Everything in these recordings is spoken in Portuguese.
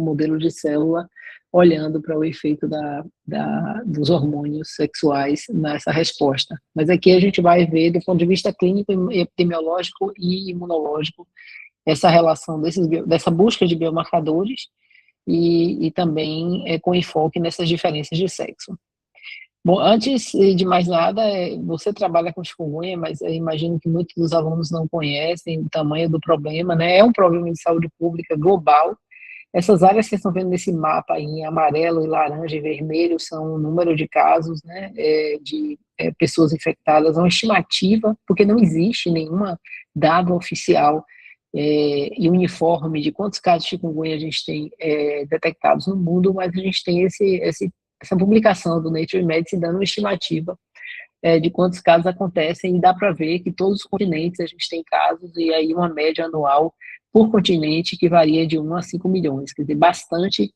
com modelo de célula, olhando para o efeito dos hormônios sexuais nessa resposta. Mas aqui a gente vai ver, do ponto de vista clínico, epidemiológico e imunológico, essa relação dessa busca de biomarcadores e também com enfoque nessas diferenças de sexo. Bom, antes de mais nada, você trabalha com chikungunya, mas eu imagino que muitos dos alunos não conhecem o tamanho do problema, né? É um problema de saúde pública global. Essas áreas que vocês estão vendo nesse mapa aí, em amarelo, e laranja e vermelho, são o número de casos, né, de pessoas infectadas, é uma estimativa, porque não existe nenhuma dado oficial e uniforme de quantos casos de chikungunya a gente tem detectados no mundo, mas a gente tem essa publicação do Nature Medicine dando uma estimativa de quantos casos acontecem, e dá para ver que todos os continentes a gente tem casos, e aí uma média anual por continente que varia de 1 a 5 milhões, quer dizer, bastante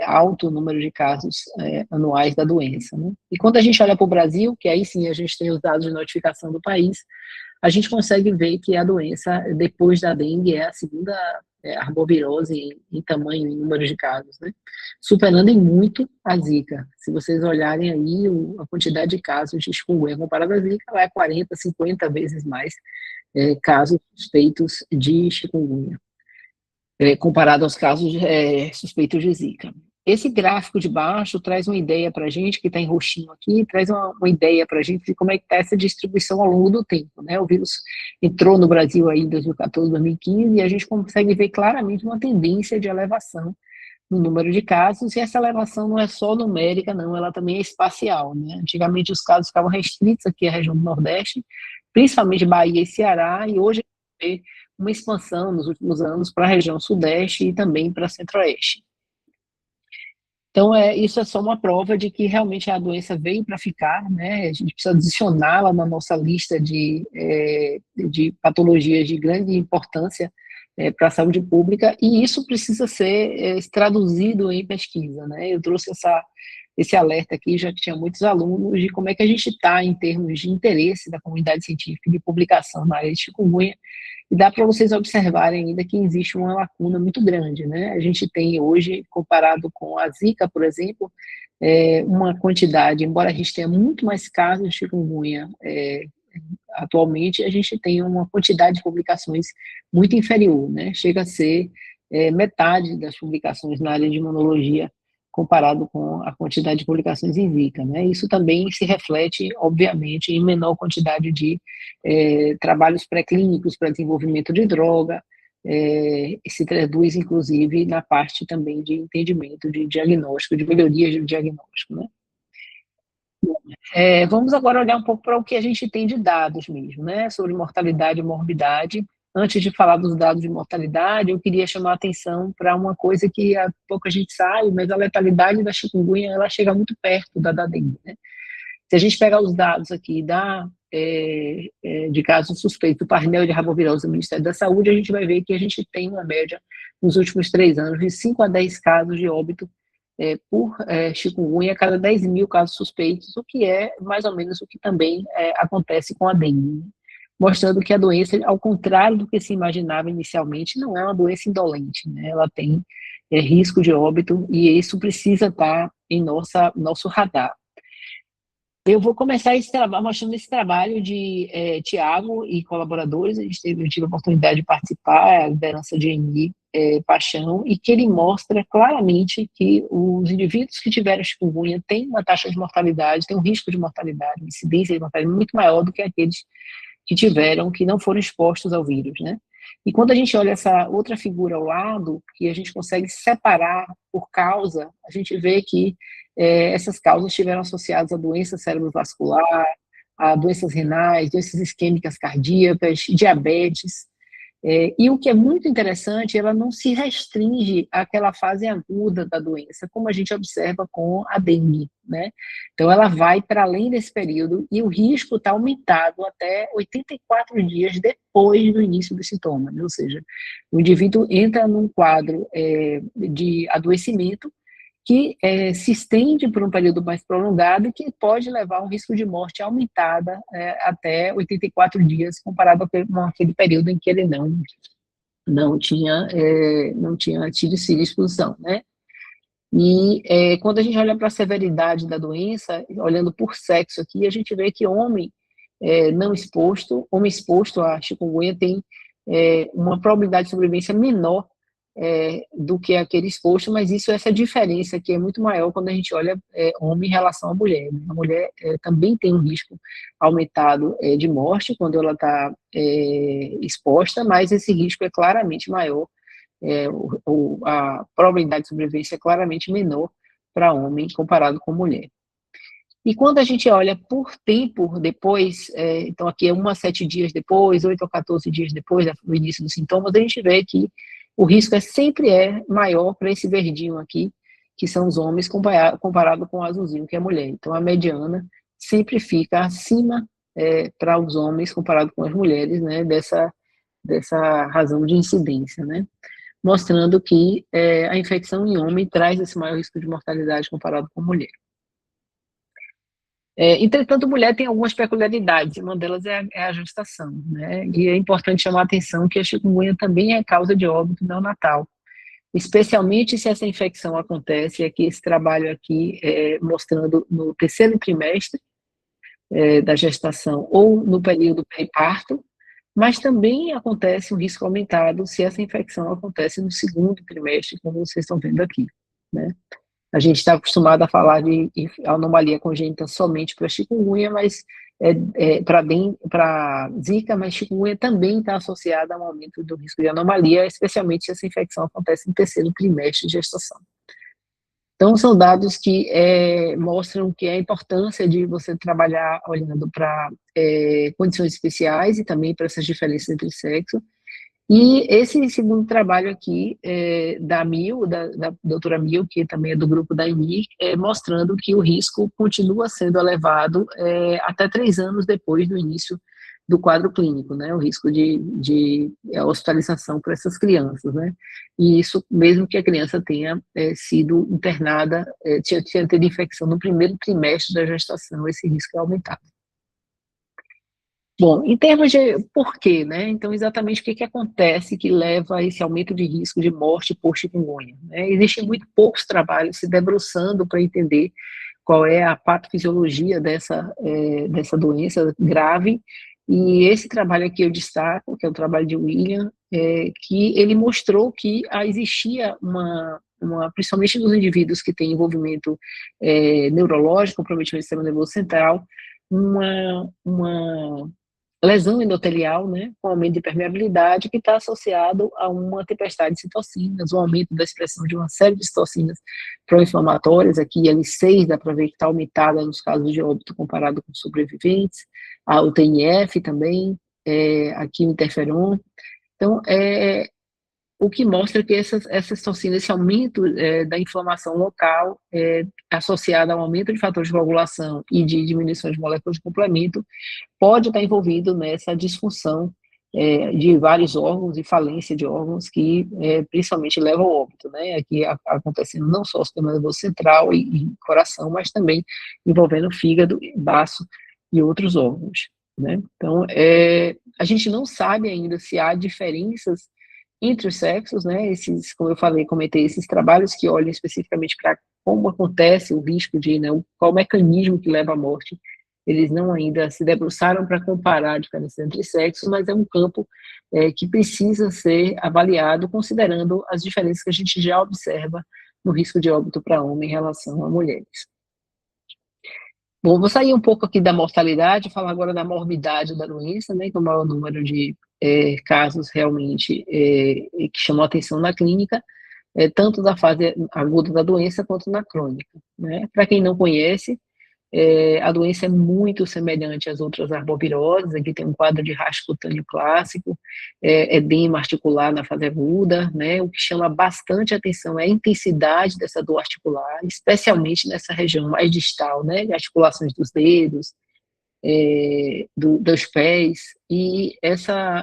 alto o número de casos anuais da doença, né? E quando a gente olha para o Brasil, que aí sim a gente tem os dados de notificação do país, a gente consegue ver que a doença, depois da dengue, é a segunda arbovirose em tamanho, em número de casos, né? Superando em muito a Zika. Se vocês olharem aí a quantidade de casos de chikungunya comparada à Zika, ela é 40, 50 vezes mais casos suspeitos de chikungunya, comparado aos casos suspeitos de Zika. Esse gráfico de baixo traz uma ideia para a gente, que está em roxinho aqui, traz uma ideia para a gente de como é que está essa distribuição ao longo do tempo, né? O vírus entrou no Brasil aí em 2014, 2015, e a gente consegue ver claramente uma tendência de elevação no número de casos, e essa elevação não é só numérica, não, ela também é espacial, né? Antigamente os casos ficavam restritos aqui à região do Nordeste, principalmente Bahia e Ceará, e hoje a gente vê uma expansão nos últimos anos para a região Sudeste e também para Centro-Oeste. Então, isso é só uma prova de que realmente a doença veio para ficar, né? A gente precisa adicioná-la na nossa lista de patologias de grande importância para a saúde pública, e isso precisa ser traduzido em pesquisa, né? Eu trouxe esse alerta aqui, já que tinha muitos alunos, de como é que a gente está em termos de interesse da comunidade científica de publicação na área de chikungunya, e dá para vocês observarem ainda que existe uma lacuna muito grande, né? A gente tem hoje, comparado com a Zika, por exemplo, uma quantidade, embora a gente tenha muito mais casos de chikungunya atualmente, a gente tem uma quantidade de publicações muito inferior, né? Chega a ser metade das publicações na área de imunologia comparado com a quantidade de publicações em Zika, né? Isso também se reflete, obviamente, em menor quantidade de trabalhos pré-clínicos para desenvolvimento de droga, e se traduz, inclusive, na parte também de entendimento de diagnóstico, de melhorias de diagnóstico, né? Vamos agora olhar um pouco para o que a gente tem de dados mesmo, né, sobre mortalidade e morbidade. Antes de falar dos dados de mortalidade, eu queria chamar a atenção para uma coisa que há pouco a gente sabe, mas a letalidade da chikungunya, ela chega muito perto da dengue, né? Se a gente pegar os dados aqui de casos suspeitos do parnel de arbovirose do Ministério da Saúde, a gente vai ver que a gente tem uma média, nos últimos 3 anos, de 5 a 10 casos de óbito por chikungunya a cada 10 mil casos suspeitos, o que é mais ou menos o que também acontece com a dengue, né? Mostrando que a doença, ao contrário do que se imaginava inicialmente, não é uma doença indolente, né? Ela tem risco de óbito, e isso precisa estar em nosso radar. Eu vou começar esse trabalho, mostrando esse trabalho de Tiago e colaboradores. Eu tive a oportunidade de participar, a liderança de Eni Paixão, e que ele mostra claramente que os indivíduos que tiveram chikungunya têm uma taxa de mortalidade, têm um risco de mortalidade, incidência de mortalidade muito maior do que aqueles que não foram expostos ao vírus, né? E quando a gente olha essa outra figura ao lado, que a gente consegue separar por causa, a gente vê que essas causas estiveram associadas a doença cerebrovascular, a doenças renais, doenças isquêmicas cardíacas, diabetes. E o que é muito interessante, ela não se restringe àquela fase aguda da doença, como a gente observa com a dengue, né? Então, ela vai para além desse período, e o risco está aumentado até 84 dias depois do início dos sintomas, né? Ou seja, o indivíduo entra num quadro de adoecimento que se estende por um período mais prolongado e que pode levar a um risco de morte aumentada até 84 dias, comparado com aquele período em que ele não tinha tido exposição, né? E quando a gente olha para a severidade da doença, olhando por sexo aqui, a gente vê que homem homem exposto à chikungunya tem uma probabilidade de sobrevivência menor do que aquele exposto, mas essa diferença aqui é muito maior quando a gente olha homem em relação à mulher, né? A mulher também tem um risco aumentado de morte quando ela está exposta, mas esse risco é claramente maior, a probabilidade de sobrevivência é claramente menor para homem comparado com mulher. E quando a gente olha por tempo depois, então aqui é 1 a 7 dias depois, 8 a 14 dias depois do início dos sintomas, a gente vê que o risco sempre é maior para esse verdinho aqui, que são os homens, comparado com o azulzinho, que é a mulher. Então a mediana sempre fica acima para os homens comparado com as mulheres, né, dessa razão de incidência, né? Mostrando que a infecção em homem traz esse maior risco de mortalidade comparado com mulher. Entretanto, mulher tem algumas peculiaridades, uma delas é a gestação, né? E é importante chamar a atenção que a chikungunya também é causa de óbito neonatal, especialmente se essa infecção acontece, aqui esse trabalho aqui mostrando no terceiro trimestre da gestação ou no período pré-parto, mas também acontece um risco aumentado se essa infecção acontece no segundo trimestre, como vocês estão vendo aqui, né? A gente está acostumado a falar de anomalia congênita somente para chikungunya, mas para zika, mas chikungunya também está associada a um aumento do risco de anomalia, especialmente se essa infecção acontece no terceiro trimestre de gestação. Então, são dados que mostram que a importância de você trabalhar olhando para condições especiais e também para essas diferenças entre sexo. E esse segundo trabalho aqui, da doutora Mil, que também é do grupo da EMIR, mostrando que o risco continua sendo elevado até 3 anos depois do início do quadro clínico, né, o risco de hospitalização para essas crianças, né, e isso mesmo que a criança tenha sido internada, tinha tido infecção no primeiro trimestre da gestação, esse risco é aumentado. Bom, em termos de porquê, né? Então, exatamente o que acontece que leva a esse aumento de risco de morte por chikungunya, né? Existem muito poucos trabalhos se debruçando para entender qual é a patofisiologia dessa doença grave, e esse trabalho aqui eu destaco, que é o trabalho de William, que ele mostrou que existia principalmente nos indivíduos que têm envolvimento neurológico, comprometimento do sistema nervoso central, uma lesão endotelial, né, com aumento de permeabilidade, que está associado a uma tempestade de citocinas, um aumento da expressão de uma série de citocinas pró-inflamatórias, aqui a L6 dá para ver que está aumentada nos casos de óbito comparado com sobreviventes, o TNF também, aqui o interferon. Então, o que mostra que essas toxinas, esse aumento da inflamação local, associado ao aumento de fatores de coagulação e de diminuição de moléculas de complemento, pode estar envolvido nessa disfunção de vários órgãos e falência de órgãos que principalmente levam ao óbito, né? Aqui acontecendo não só o sistema nervoso central e coração, mas também envolvendo fígado, baço e outros órgãos, né? Então, a gente não sabe ainda se há diferenças entre os sexos, né? Como eu falei, comentei esses trabalhos que olham especificamente para como acontece o risco de, né, qual o mecanismo que leva à morte. Eles não ainda se debruçaram para comparar a diferença entre sexos, mas é um campo que precisa ser avaliado considerando as diferenças que a gente já observa no risco de óbito para homem em relação a mulheres. Bom, vou sair um pouco aqui da mortalidade, falar agora da morbidade da doença, né, que é o maior número de casos realmente que chamam a atenção na clínica, tanto da fase aguda da doença quanto na crônica, né? Para quem não conhece, a doença é muito semelhante às outras arboviroses, aqui tem um quadro de rastro cutâneo clássico, edema articular na fase aguda, né? O que chama bastante atenção é a intensidade dessa dor articular, especialmente nessa região mais distal, né? De articulações dos dedos, dos pés,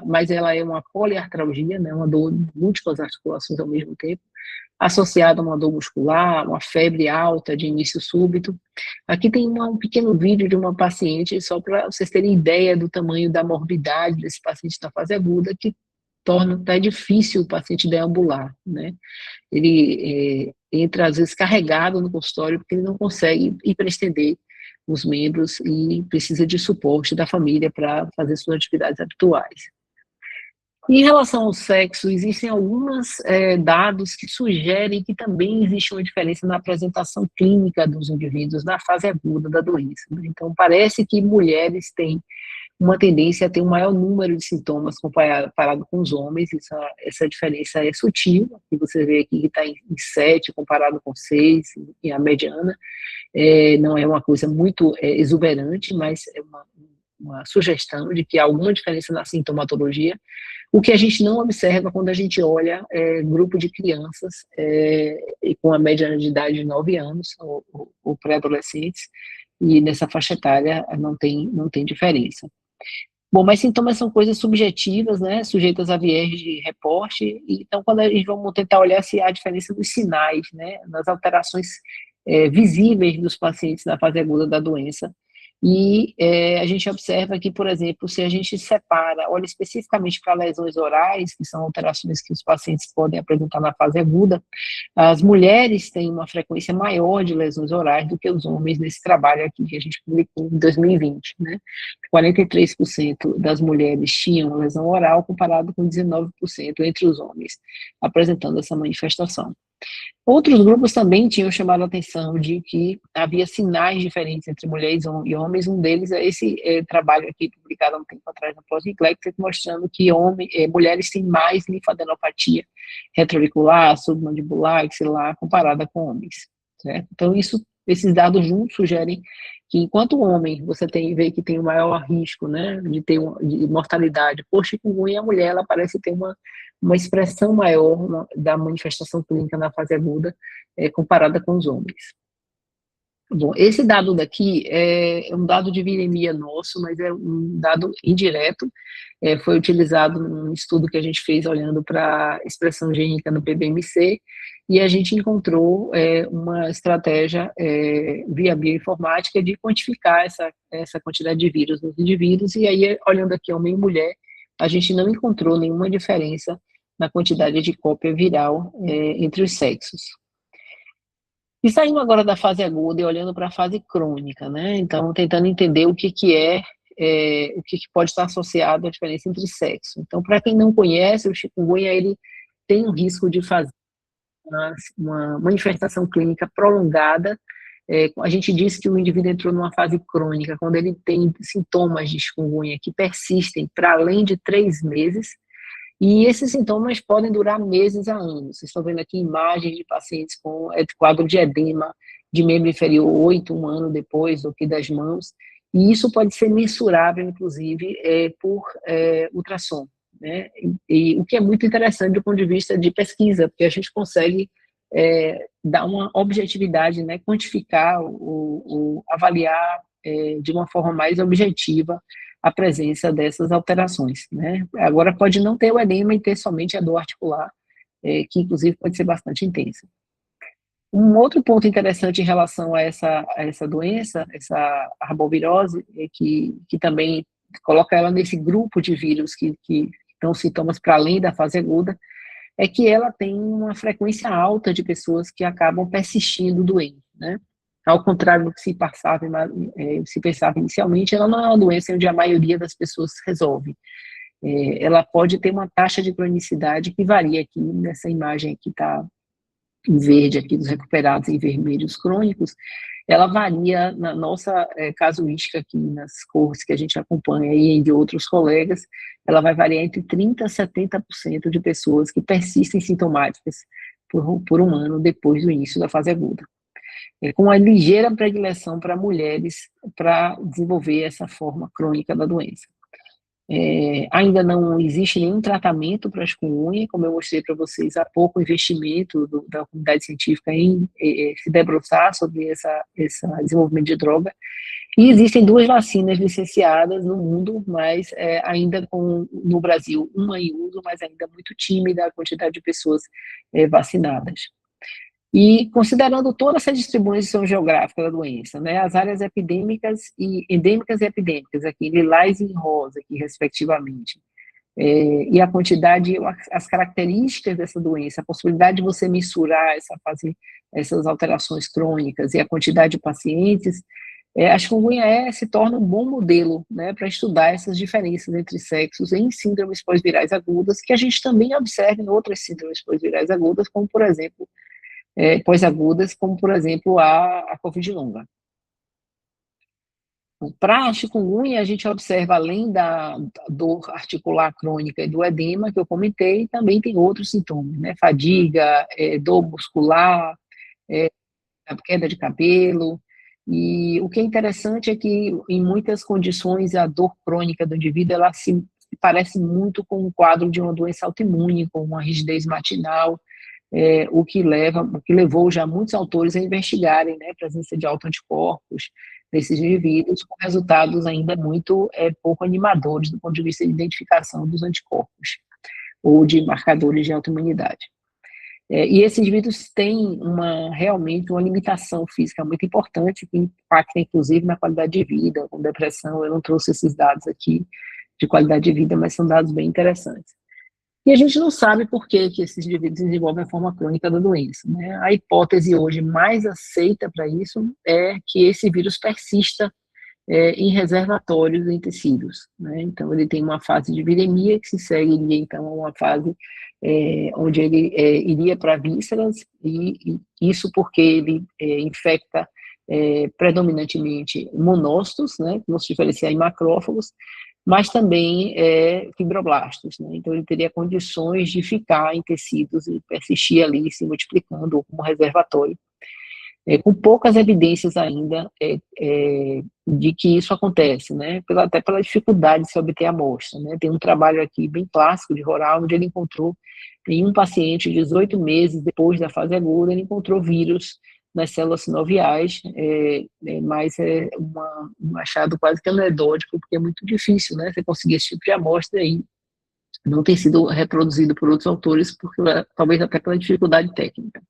mas ela é uma poliartralgia, né? Uma dor em múltiplas articulações ao mesmo tempo, associada a uma dor muscular, uma febre alta de início súbito. Aqui tem um pequeno vídeo de uma paciente, só para vocês terem ideia do tamanho da morbidade desse paciente na fase aguda, que torna até difícil o paciente deambular, né? Ele entra, às vezes, carregado no consultório, porque ele não consegue hiperestender os membros e precisa de suporte da família para fazer suas atividades habituais. Em relação ao sexo, existem alguns dados que sugerem que também existe uma diferença na apresentação clínica dos indivíduos na fase aguda da doença, né? Então, parece que mulheres têm uma tendência a ter um maior número de sintomas comparado com os homens. Essa diferença é sutil, que você vê aqui que está em 7 comparado com 6, e a mediana. Não é uma coisa muito exuberante, mas é uma sugestão de que há alguma diferença na sintomatologia, o que a gente não observa quando a gente olha grupo de crianças com a média de idade de 9 anos, ou pré-adolescentes, e nessa faixa etária não tem diferença. Bom, mas sintomas são coisas subjetivas, né, sujeitas a viés de reporte, então quando a gente vamos tentar olhar se há diferença dos sinais, né, nas alterações visíveis dos pacientes na fase aguda da doença, e a gente observa que, por exemplo, se a gente separa, olha especificamente para lesões orais, que são alterações que os pacientes podem apresentar na fase aguda, as mulheres têm uma frequência maior de lesões orais do que os homens nesse trabalho aqui que a gente publicou em 2020, né? 43% das mulheres tinham lesão oral, comparado com 19% entre os homens, apresentando essa manifestação. Outros grupos também tinham chamado a atenção de que havia sinais diferentes entre mulheres e homens. Um deles é esse trabalho aqui publicado há um tempo atrás no Post-Eclectic, mostrando que mulheres têm mais linfadenopatia retroauricular, submandibular, axilar, comparada com homens, certo? Então, esses dados juntos sugerem que, enquanto o homem você vê que tem o maior risco, né, de mortalidade por chikungunya, a mulher ela parece ter uma expressão maior da manifestação clínica na fase aguda, comparada com os homens. Bom, esse dado daqui é um dado de viremia nosso, mas é um dado indireto, foi utilizado num estudo que a gente fez olhando para expressão gênica no PBMC, e a gente encontrou uma estratégia via bioinformática de quantificar essa quantidade de vírus nos indivíduos, e aí, olhando aqui homem e mulher, a gente não encontrou nenhuma diferença na quantidade de cópia viral entre os sexos. E saindo agora da fase aguda e olhando para a fase crônica, né? Então, tentando entender o que pode estar associado à diferença entre sexo. Então, para quem não conhece, o chikungunya, ele tem um risco de fazer uma manifestação clínica prolongada. A gente diz que o indivíduo entrou numa fase crônica quando ele tem sintomas de chikungunya que persistem para além de 3 meses, e esses sintomas podem durar meses a anos. Vocês estão vendo aqui imagens de pacientes com quadro de edema de membro inferior 1 ano depois, do que das mãos, e isso pode ser mensurável, inclusive, por ultrassom, né? E o que é muito interessante do ponto de vista de pesquisa, porque a gente consegue dar uma objetividade, né? Quantificar, avaliar de uma forma mais objetiva a presença dessas alterações, né? Agora pode não ter o edema e ter somente a dor articular, que inclusive pode ser bastante intensa. Um outro ponto interessante em relação a essa doença, essa arbovirose, que também coloca ela nesse grupo de vírus que dão sintomas para além da fase aguda, é que ela tem uma frequência alta de pessoas que acabam persistindo doentes, né? Ao contrário do que se pensava inicialmente, ela não é uma doença onde a maioria das pessoas resolve. Ela pode ter uma taxa de cronicidade que varia aqui, nessa imagem que está em verde, aqui dos recuperados, em vermelho os crônicos, ela varia na nossa casuística aqui, nas cores que a gente acompanha e de outros colegas, ela vai variar entre 30% a 70% de pessoas que persistem sintomáticas por 1 ano depois do início da fase aguda. Com uma ligeira predileção para mulheres para desenvolver essa forma crônica da doença. Ainda não existe nenhum tratamento para a chikungunya, como eu mostrei para vocês há pouco, o investimento da comunidade científica em se debruçar sobre esse desenvolvimento de droga, e existem 2 vacinas licenciadas no mundo, mas ainda no Brasil, uma em uso, mas ainda muito tímida a quantidade de pessoas vacinadas. E considerando toda essa distribuição geográfica da doença, né, as áreas endêmicas e epidêmicas, aqui em lilás e em rosa, aqui, respectivamente, e a quantidade, as características dessa doença, a possibilidade de você mensurar essas alterações crônicas e a quantidade de pacientes, a chikungunya se torna um bom modelo, né, para estudar essas diferenças entre sexos em síndromes pós-virais agudas, que a gente também observa em outras síndromes pós-virais agudas, como por exemplo, pós-agudas, como por exemplo a Covid longa. Para a chikungunya, a gente observa, além da dor articular crônica e do edema, que eu comentei, também tem outros sintomas, né? Fadiga, dor muscular, queda de cabelo. E o que é interessante é que, em muitas condições, a dor crônica do indivíduo, ela se parece muito com um quadro de uma doença autoimune, com uma rigidez matinal, o que levou já muitos autores a investigarem, né, a presença de autoanticorpos nesses indivíduos, com resultados ainda muito pouco animadores do ponto de vista de identificação dos anticorpos ou de marcadores de autoimunidade. E esses indivíduos têm realmente uma limitação física muito importante, que impacta inclusive na qualidade de vida, com depressão. Eu não trouxe esses dados aqui de qualidade de vida, mas são dados bem interessantes. E a gente não sabe por que esses indivíduos desenvolvem a forma crônica da doença, né? A hipótese hoje mais aceita para isso é que esse vírus persista em reservatórios em tecidos, né? Então, ele tem uma fase de viremia que se seguiria, então, a uma fase onde ele iria para vísceras, e isso porque ele infecta predominantemente monócitos, né, que vão se diferenciar em macrófagos, mas também fibroblastos, né? Então ele teria condições de ficar em tecidos e persistir ali, se multiplicando como reservatório, com poucas evidências ainda de que isso acontece, né? Até pela dificuldade de se obter a amostra, né? Tem um trabalho aqui bem clássico de Roral, onde ele encontrou, em um paciente, 18 meses depois da fase aguda, ele encontrou vírus nas células sinoviais, mas um achado quase que anedótico, porque é muito difícil, né? Você conseguir esse tipo de amostra aí, não tem sido reproduzido por outros autores, porque talvez até pela dificuldade técnica.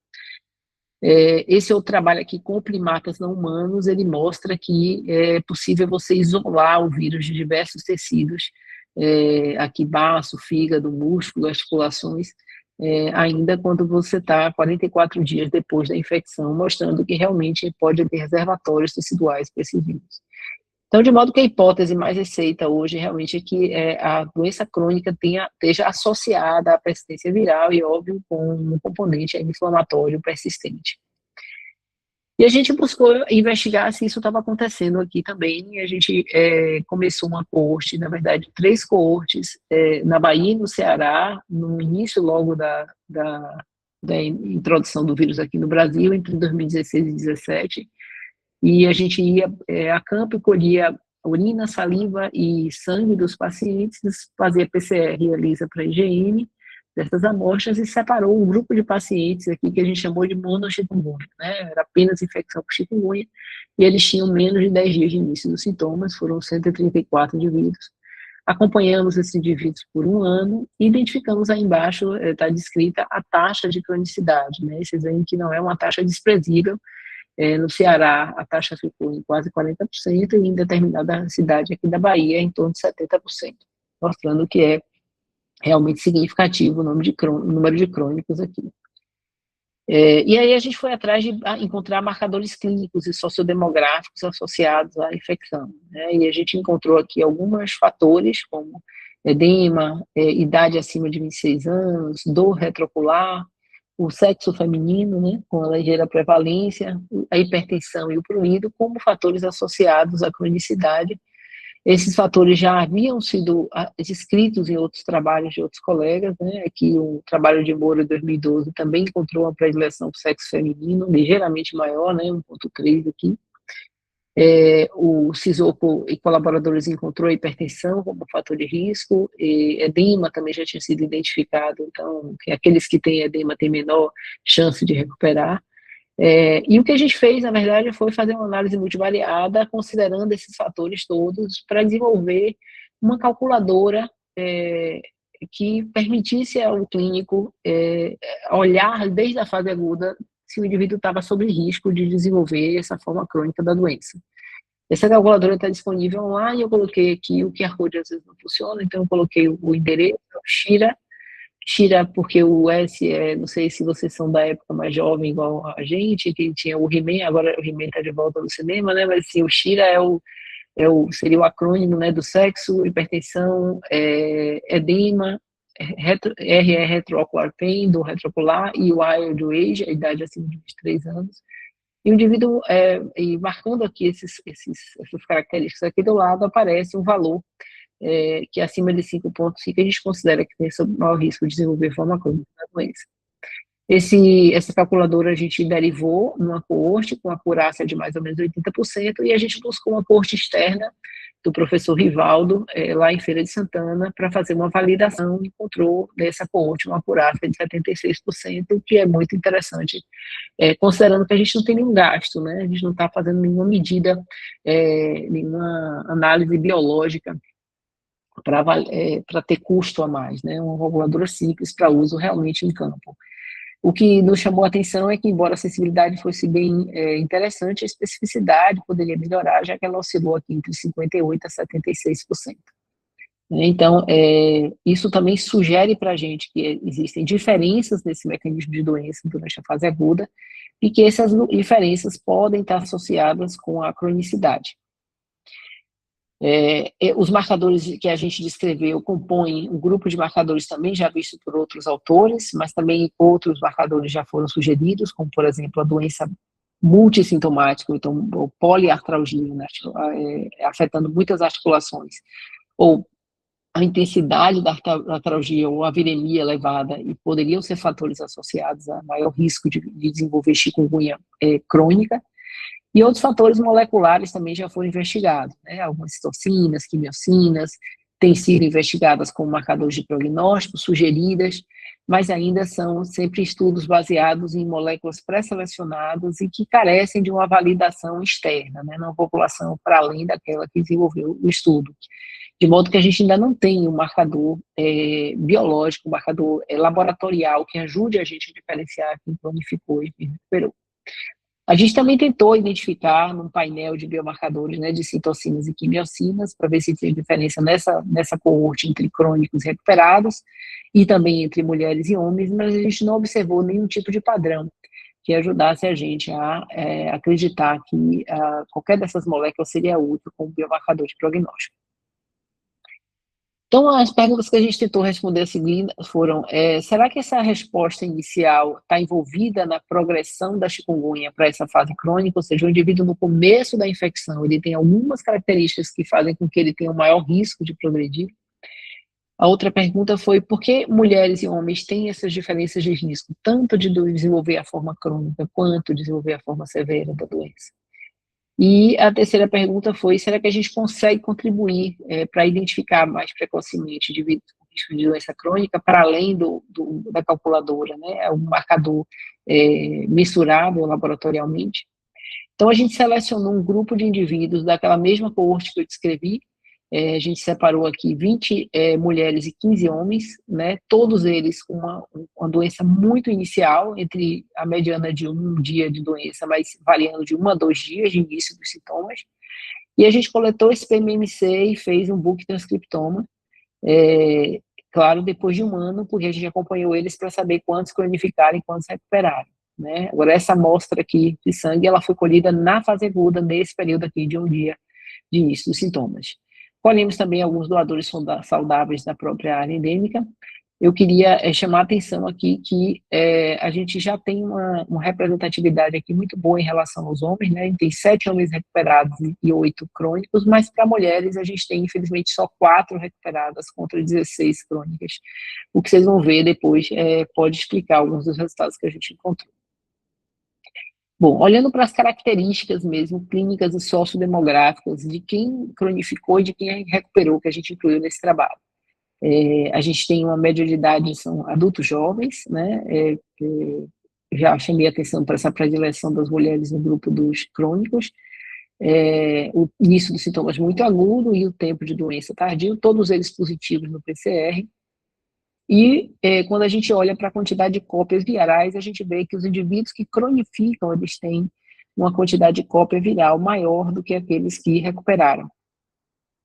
Esse outro trabalho aqui com primatas não humanos, ele mostra que é possível você isolar o vírus de diversos tecidos, aqui baço, fígado, músculo, articulações, ainda quando você está 44 dias depois da infecção, mostrando que realmente pode ter reservatórios teciduais para esses vírus. Então, de modo que a hipótese mais aceita hoje realmente é que a doença crônica esteja associada à persistência viral e, óbvio, com um componente inflamatório persistente. E a gente buscou investigar se isso estava acontecendo aqui também, e a gente começou uma coorte, na verdade, 3 coortes, na Bahia e no Ceará, no início logo da introdução do vírus aqui no Brasil, entre 2016 e 2017, e a gente ia a campo e colhia urina, saliva e sangue dos pacientes, fazia PCR e ELISA para IgM dessas amostras e separou um grupo de pacientes aqui que a gente chamou de monochikungunya, né? Era apenas infecção por chikungunya, e eles tinham menos de 10 dias de início dos sintomas, foram 134 indivíduos. Acompanhamos esses indivíduos por 1 ano e identificamos aí embaixo, está descrita a taxa de cronicidade, né? Vocês veem que não é uma taxa desprezível. No Ceará, a taxa ficou em quase 40%, e em determinada cidade aqui da Bahia, em torno de 70%, mostrando que é realmente significativo o número de crônicos aqui. E aí a gente foi atrás de encontrar marcadores clínicos e sociodemográficos associados à infecção, né? E a gente encontrou aqui alguns fatores, como edema, idade acima de 26 anos, dor retrocular, o sexo feminino, né, com a ligeira prevalência, a hipertensão e o pruído, como fatores associados à cronicidade. Esses fatores já haviam sido descritos em outros trabalhos de outros colegas, né? Aqui o trabalho de Moura, de 2012, também encontrou uma predileção por sexo feminino, ligeiramente maior, né? 1,3 aqui. O Sissoko e colaboradores encontrou a hipertensão como fator de risco, e edema também já tinha sido identificado, então aqueles que têm edema têm menor chance de recuperar. E o que a gente fez, na verdade, foi fazer uma análise multivariada, considerando esses fatores todos, para desenvolver uma calculadora que permitisse ao clínico olhar desde a fase aguda se o indivíduo estava sob risco de desenvolver essa forma crônica da doença. Essa calculadora está disponível online, eu coloquei aqui o QR Code às vezes não funciona, então eu coloquei o endereço, Shira, porque o S não sei se vocês são da época mais jovem igual a gente, que tinha o He-Man, agora o He-Man está de volta no cinema, né, mas assim, o Shira seria o acrônimo, né, do sexo, hipertensão, edema, R é retroocular pain, do retroocular, e o A é do age, a idade acima de 23 anos. E o indivíduo, e marcando aqui essas características aqui do lado, aparece um valor que acima de 5,5 a gente considera que tem maior risco de desenvolver forma crônica da doença. Essa calculadora a gente derivou numa coorte com acurácia de mais ou menos 80%, e a gente buscou uma coorte externa do professor Rivaldo, lá em Feira de Santana, para fazer uma validação, e encontrou nessa coorte uma acurácia de 76%, que é muito interessante, considerando que a gente não tem nenhum gasto, né? A gente não está fazendo nenhuma medida, nenhuma análise biológica para ter custo a mais, né? Uma calculadora simples para uso realmente em campo. O que nos chamou a atenção é que, embora a sensibilidade fosse bem interessante, a especificidade poderia melhorar, já que ela oscilou aqui entre 58% a 76%. Então, isso também sugere para a gente que existem diferenças nesse mecanismo de doença durante a fase aguda, e que essas diferenças podem estar associadas com a cronicidade. Os marcadores que a gente descreveu compõem um grupo de marcadores também já visto por outros autores, mas também outros marcadores já foram sugeridos, como, por exemplo, a doença multissintomática, então, ou poliartralgia, né, afetando muitas articulações, ou a intensidade da artralgia ou a viremia elevada, e poderiam ser fatores associados a maior risco de desenvolver chikungunya crônica. E outros fatores moleculares também já foram investigados, né? Algumas citocinas, quimiocinas, têm sido investigadas como marcadores de prognóstico, sugeridas, mas ainda são sempre estudos baseados em moléculas pré-selecionadas e que carecem de uma validação externa, né, na população para além daquela que desenvolveu o estudo. De modo que a gente ainda não tem um marcador biológico, um marcador laboratorial que ajude a gente a diferenciar quem cronificou e quem recuperou. A gente também tentou identificar num painel de biomarcadores, né, de citocinas e quimiocinas, para ver se tinha diferença nessa coorte entre crônicos e recuperados, e também entre mulheres e homens, mas a gente não observou nenhum tipo de padrão que ajudasse a gente a acreditar que qualquer dessas moléculas seria útil como biomarcador de prognóstico. Então, as perguntas que a gente tentou responder a seguir foram, será que essa resposta inicial está envolvida na progressão da chikungunya para essa fase crônica, ou seja, o indivíduo no começo da infecção, ele tem algumas características que fazem com que ele tenha um maior risco de progredir? A outra pergunta foi, por que mulheres e homens têm essas diferenças de risco, tanto de desenvolver a forma crônica, quanto de desenvolver a forma severa da doença? E a terceira pergunta foi, será que a gente consegue contribuir para identificar mais precocemente indivíduos com risco de doença crônica, para além da calculadora, né? É um marcador mensurável laboratorialmente? Então, a gente selecionou um grupo de indivíduos daquela mesma coorte que eu descrevi. A gente separou aqui 20 mulheres e 15 homens, né, todos eles com uma doença muito inicial, entre a mediana de 1 dia de doença, mas variando de 1 a 2 dias de início dos sintomas. E a gente coletou esse PMMC e fez um book transcriptoma, claro, depois de 1 ano, porque a gente acompanhou eles para saber quantos cronificaram e quantos recuperaram. Né? Agora, essa amostra aqui de sangue, ela foi colhida na fase aguda, nesse período aqui de 1 dia de início dos sintomas. Colhemos também alguns doadores saudáveis da própria área endêmica. Eu queria chamar a atenção aqui que a gente já tem uma representatividade aqui muito boa em relação aos homens, né? A gente tem 7 homens recuperados e 8 crônicos, mas para mulheres a gente tem, infelizmente, só 4 recuperadas contra 16 crônicas. O que vocês vão ver depois pode explicar alguns dos resultados que a gente encontrou. Bom, olhando para as características mesmo, clínicas e sociodemográficas de quem cronificou e de quem recuperou, que a gente incluiu nesse trabalho. A gente tem uma média de idade, são adultos jovens, né? Já chamei a atenção para essa predileção das mulheres no grupo dos crônicos, o início dos sintomas muito agudo e o tempo de doença tardio, todos eles positivos no PCR. E quando a gente olha para a quantidade de cópias virais, a gente vê que os indivíduos que cronificam, eles têm uma quantidade de cópia viral maior do que aqueles que recuperaram.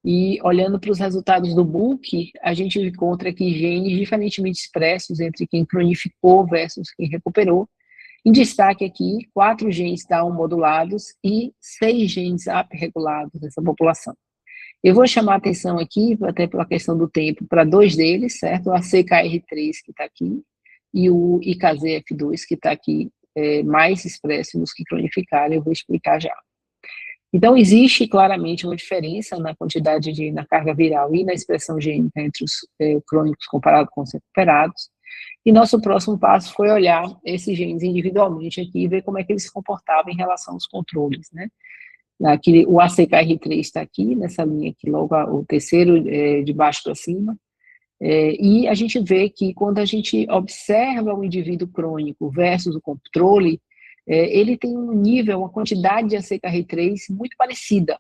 E olhando para os resultados do book, a gente encontra aqui genes diferentemente expressos entre quem cronificou versus quem recuperou. Em destaque aqui, 4 genes down modulados e 6 genes up regulados nessa população. Eu vou chamar a atenção aqui, até pela questão do tempo, para 2 deles, certo? O ACKR3, que está aqui, e o IKZF2, que está aqui, mais expresso nos que cronificaram, eu vou explicar já. Então, existe claramente uma diferença na quantidade na carga viral e na expressão gênica entre os crônicos comparado com os recuperados. E nosso próximo passo foi olhar esses genes individualmente aqui e ver como é que eles se comportavam em relação aos controles, né? Aqui, o ACKR3 está aqui, nessa linha aqui, logo o terceiro de baixo para cima. E a gente vê que quando a gente observa o indivíduo crônico versus o controle, ele tem um nível, uma quantidade de ACKR3 muito parecida,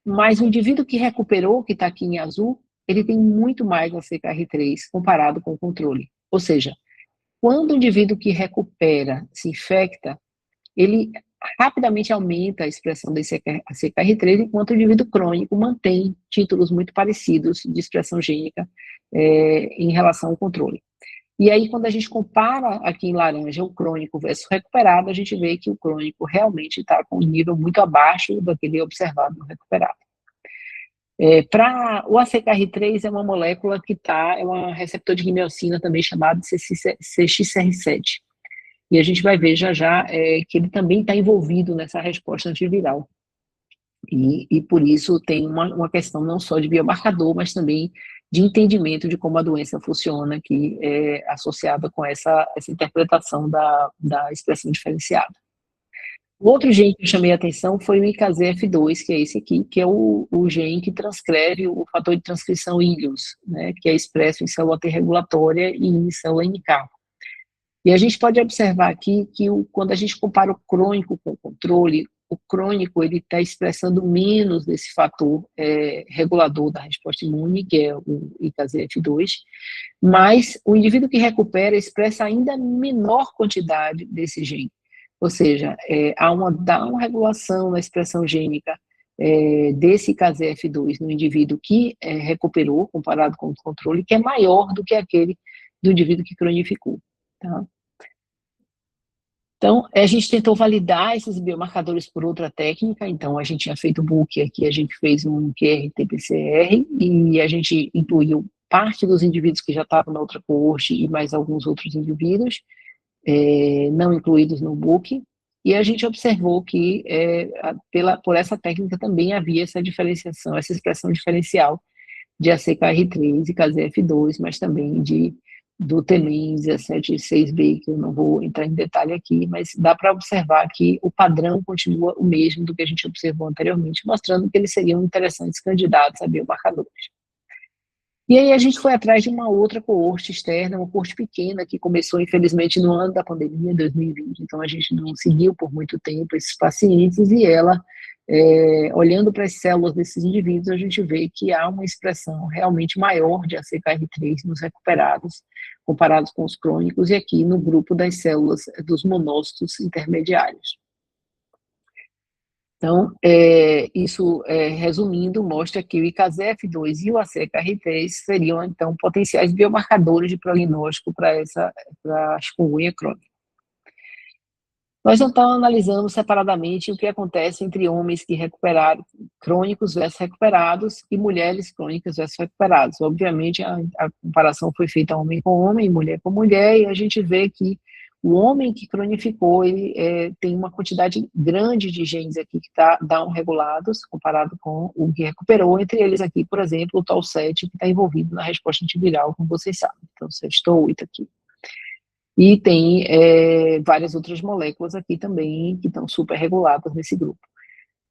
mas o indivíduo que recuperou, que está aqui em azul, ele tem muito mais ACKR3 comparado com o controle. Ou seja, quando o indivíduo que recupera se infecta, ele rapidamente aumenta a expressão desse ACKR3, enquanto o indivíduo crônico mantém títulos muito parecidos de expressão gênica em relação ao controle. E aí, quando a gente compara aqui em laranja o crônico versus o recuperado, a gente vê que o crônico realmente está com um nível muito abaixo daquele observado no recuperado. O ACKR3 é uma molécula que é um receptor de quimiocina também chamado CXCR7. E a gente vai ver já que ele também está envolvido nessa resposta antiviral. E por isso tem uma questão não só de biomarcador, mas também de entendimento de como a doença funciona, que é associada com essa interpretação da expressão diferenciada. O outro gene que eu chamei a atenção foi o IKZF2, que é esse aqui, que é o gene que transcreve o fator de transcrição Ilios, né, que é expresso em célula T regulatória e em célula NK. E a gente pode observar aqui que quando a gente compara o crônico com o controle, o crônico ele está expressando menos desse fator regulador da resposta imune, que é o IKZF2, mas o indivíduo que recupera expressa ainda menor quantidade desse gene. Ou seja, há uma down-regulação na expressão gênica desse IKZF2 no indivíduo que recuperou, comparado com o controle, que é maior do que aquele do indivíduo que cronificou. Tá? Então, a gente tentou validar esses biomarcadores por outra técnica. Então, a gente tinha feito o book aqui, a gente fez um QRT-PCR e a gente incluiu parte dos indivíduos que já estavam na outra coorte e mais alguns outros indivíduos, não incluídos no book, e a gente observou que por essa técnica também havia essa diferenciação, essa expressão diferencial de ACKR3 e KZF2, mas também do TMEN 17.6b, que eu não vou entrar em detalhe aqui, mas dá para observar que o padrão continua o mesmo do que a gente observou anteriormente, mostrando que eles seriam interessantes candidatos a biomarcadores. E aí a gente foi atrás de uma outra coorte externa, uma coorte pequena, que começou, infelizmente, no ano da pandemia, 2020, então a gente não seguiu por muito tempo esses pacientes, e ela, olhando para as células desses indivíduos, a gente vê que há uma expressão realmente maior de ACKR3 nos recuperados, comparados com os crônicos, e aqui no grupo das células dos monócitos intermediários. Então, isso, resumindo, mostra que o IKZF2 e o ACKR3 seriam, então, potenciais biomarcadores de prognóstico para a chikungunya crônica. Nós, então, analisamos separadamente o que acontece entre homens que recuperaram crônicos versus recuperados e mulheres crônicas versus recuperados. Obviamente, a comparação foi feita homem com homem, mulher com mulher, e a gente vê que o homem que cronificou, ele tem uma quantidade grande de genes aqui que down regulados, comparado com o que recuperou, entre eles aqui, por exemplo, o TOL7, que está envolvido na resposta antiviral, como vocês sabem. Então, o 7-TOL8 aqui. E tem várias outras moléculas aqui também, que estão super reguladas nesse grupo.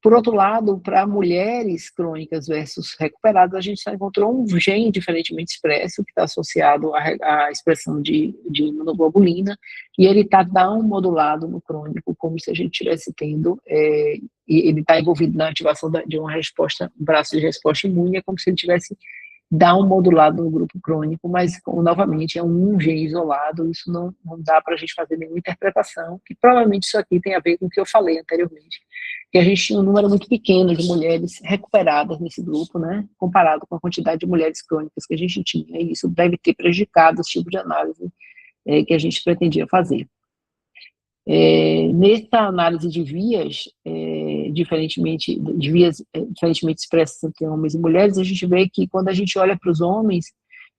Por outro lado, para mulheres crônicas versus recuperadas, a gente só encontrou um gene diferentemente expresso, que está associado à expressão de imunoglobulina, e ele está down modulado no crônico, como se a gente estivesse tendo, e ele está envolvido na ativação de uma resposta, um braço de resposta imune, é como se ele tivesse dá um modulado no grupo crônico, mas, novamente, é um gene isolado, isso não dá para a gente fazer nenhuma interpretação, que provavelmente isso aqui tem a ver com o que eu falei anteriormente, que a gente tinha um número muito pequeno de mulheres recuperadas nesse grupo, né, comparado com a quantidade de mulheres crônicas que a gente tinha, e isso deve ter prejudicado esse tipo de análise que a gente pretendia fazer. Nessa análise de vias, diferentemente expressas entre homens e mulheres, a gente vê que quando a gente olha para os homens,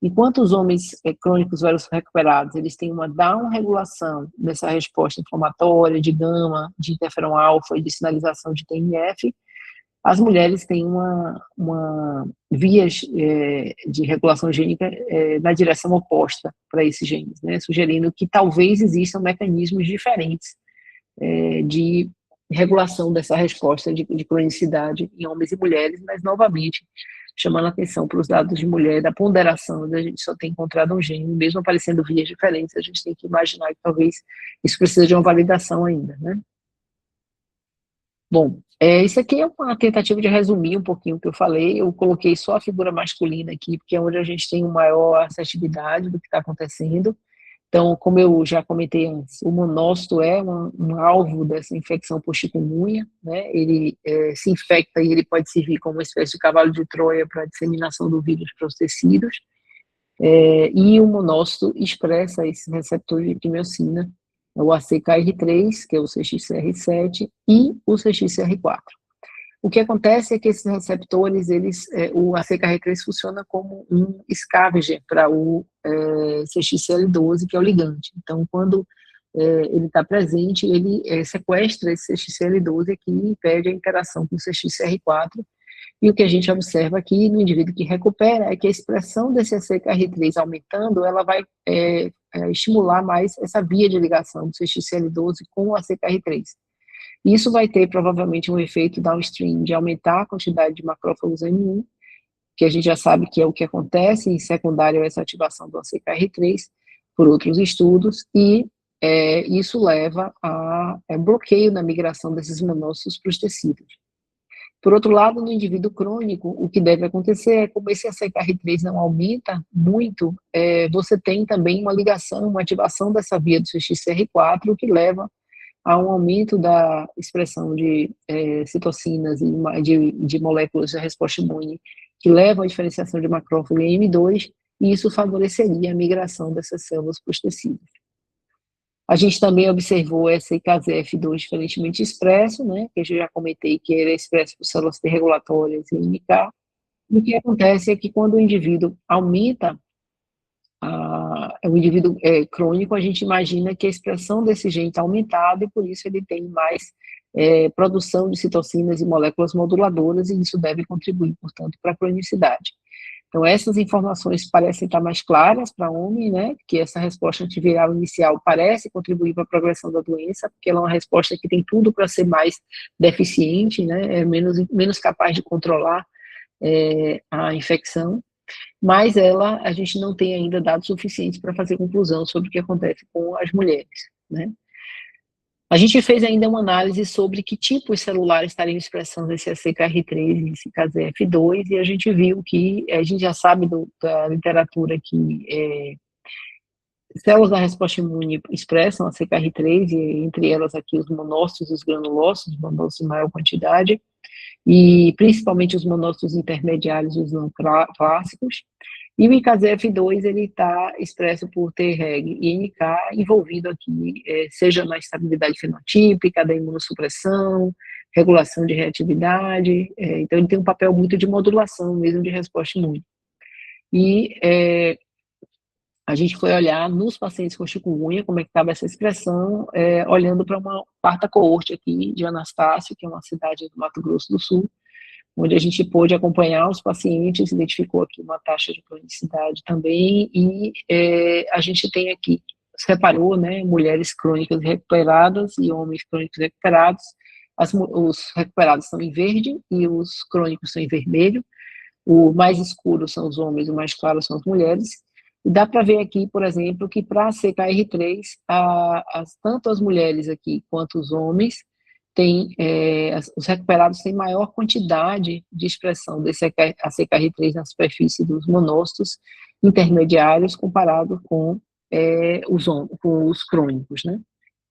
enquanto os homens crônicos versus recuperados, eles têm uma down-regulação dessa resposta inflamatória de gama, de interferon alfa e de sinalização de TNF, as mulheres têm vias de regulação gênica na direção oposta para esses genes, né, sugerindo que talvez existam mecanismos diferentes de regulação dessa resposta de cronicidade em homens e mulheres, mas, novamente, chamando a atenção para os dados de mulher, da ponderação, a gente só tem encontrado um gene, mesmo aparecendo vias diferentes, a gente tem que imaginar que talvez isso precisa de uma validação ainda, né? Bom, isso aqui é uma tentativa de resumir um pouquinho o que eu falei. Eu coloquei só a figura masculina aqui, porque é onde a gente tem uma maior assertividade do que está acontecendo. Então, como eu já comentei antes, o monócito é um alvo dessa infecção por chikungunya, né? Ele se infecta e ele pode servir como uma espécie de cavalo de Troia para a disseminação do vírus para os tecidos. E o monócito expressa esses receptores de quimiocina, o ACKR3, que é o CXCR7, e o CXCR4. O que acontece é que esses receptores, o ACKR3 funciona como um scavenger para o CXCL12, que é o ligante. Então, quando ele está presente, ele sequestra esse CXCL12 aqui e impede a interação com o CXCR4. E o que a gente observa aqui no indivíduo que recupera é que a expressão desse ACKR3 aumentando, ela vai estimular mais essa via de ligação do CXCL12 com o ACKR3. Isso vai ter provavelmente um efeito downstream de aumentar a quantidade de macrófagos M1, que a gente já sabe que é o que acontece em secundário a essa ativação do ACKR3 por outros estudos, e isso leva a bloqueio na migração desses monócitos para os tecidos. Por outro lado, no indivíduo crônico, o que deve acontecer é, como esse ACKR3 não aumenta muito, você tem também uma ligação, uma ativação dessa via do CXCR4, o que leva a um aumento da expressão de citocinas e de moléculas da resposta imune, que levam à diferenciação de macrófago em M2, e isso favoreceria a migração dessas células para os tecidos. A gente também observou essa IKZF2 diferentemente expresso, né, que eu já comentei que ele é expresso por células T regulatórias e NK. E o que acontece é que quando o indivíduo aumenta, o indivíduo crônico, a gente imagina que a expressão desse gene está aumentada e por isso ele tem mais produção de citocinas e moléculas moduladoras, e isso deve contribuir, portanto, para a cronicidade. Então, essas informações parecem estar mais claras para o homem, né, que essa resposta antiviral inicial parece contribuir para a progressão da doença, porque ela é uma resposta que tem tudo para ser mais deficiente, né, é menos capaz de controlar a infecção, mas a gente não tem ainda dados suficientes para fazer conclusão sobre o que acontece com as mulheres, né. A gente fez ainda uma análise sobre que tipos celulares estariam expressando esse ACKR3 e esse KZF2, e a gente viu que, a gente já sabe da literatura que células da resposta imune expressam ACKR3, e entre elas aqui os monócitos e os granulócitos, monócitos em maior quantidade, e principalmente os monócitos intermediários, os não clássicos. E o IKZF2, ele está expresso por Treg e NK, envolvido aqui, seja na estabilidade fenotípica, da imunossupressão, regulação de reatividade, então ele tem um papel muito de modulação mesmo de resposta imune. E a gente foi olhar nos pacientes com chikungunya como é que estava essa expressão, olhando para uma quarta coorte aqui de Anastácio, que é uma cidade do Mato Grosso do Sul, onde a gente pôde acompanhar os pacientes, identificou aqui uma taxa de cronicidade também, e a gente tem aqui, separou, né, mulheres crônicas recuperadas e homens crônicos recuperados. Os recuperados são em verde e os crônicos são em vermelho. O mais escuro são os homens, o mais claro são as mulheres. E dá para ver aqui, por exemplo, que para a CKR3, tanto as mulheres aqui quanto os homens os recuperados têm maior quantidade de expressão desse ACKR3 na superfície dos monócitos intermediários comparado com os crônicos, né?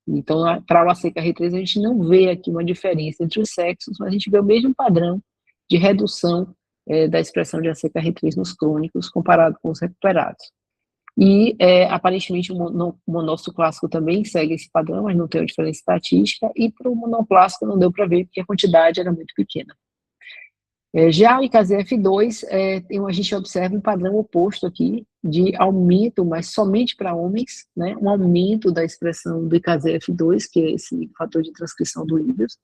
Então, para o ACKR3, a gente não vê aqui uma diferença entre os sexos, mas a gente vê o mesmo padrão de redução da expressão de ACKR3 nos crônicos comparado com os recuperados. E, aparentemente, o monócito clássico também segue esse padrão, mas não tem uma diferença estatística, e para o monoplásico não deu para ver, porque a quantidade era muito pequena. Já o IKZF2, a gente observa um padrão oposto aqui, de aumento, mas somente para homens, né, um aumento da expressão do IKZF2, que é esse fator de transcrição do vírus,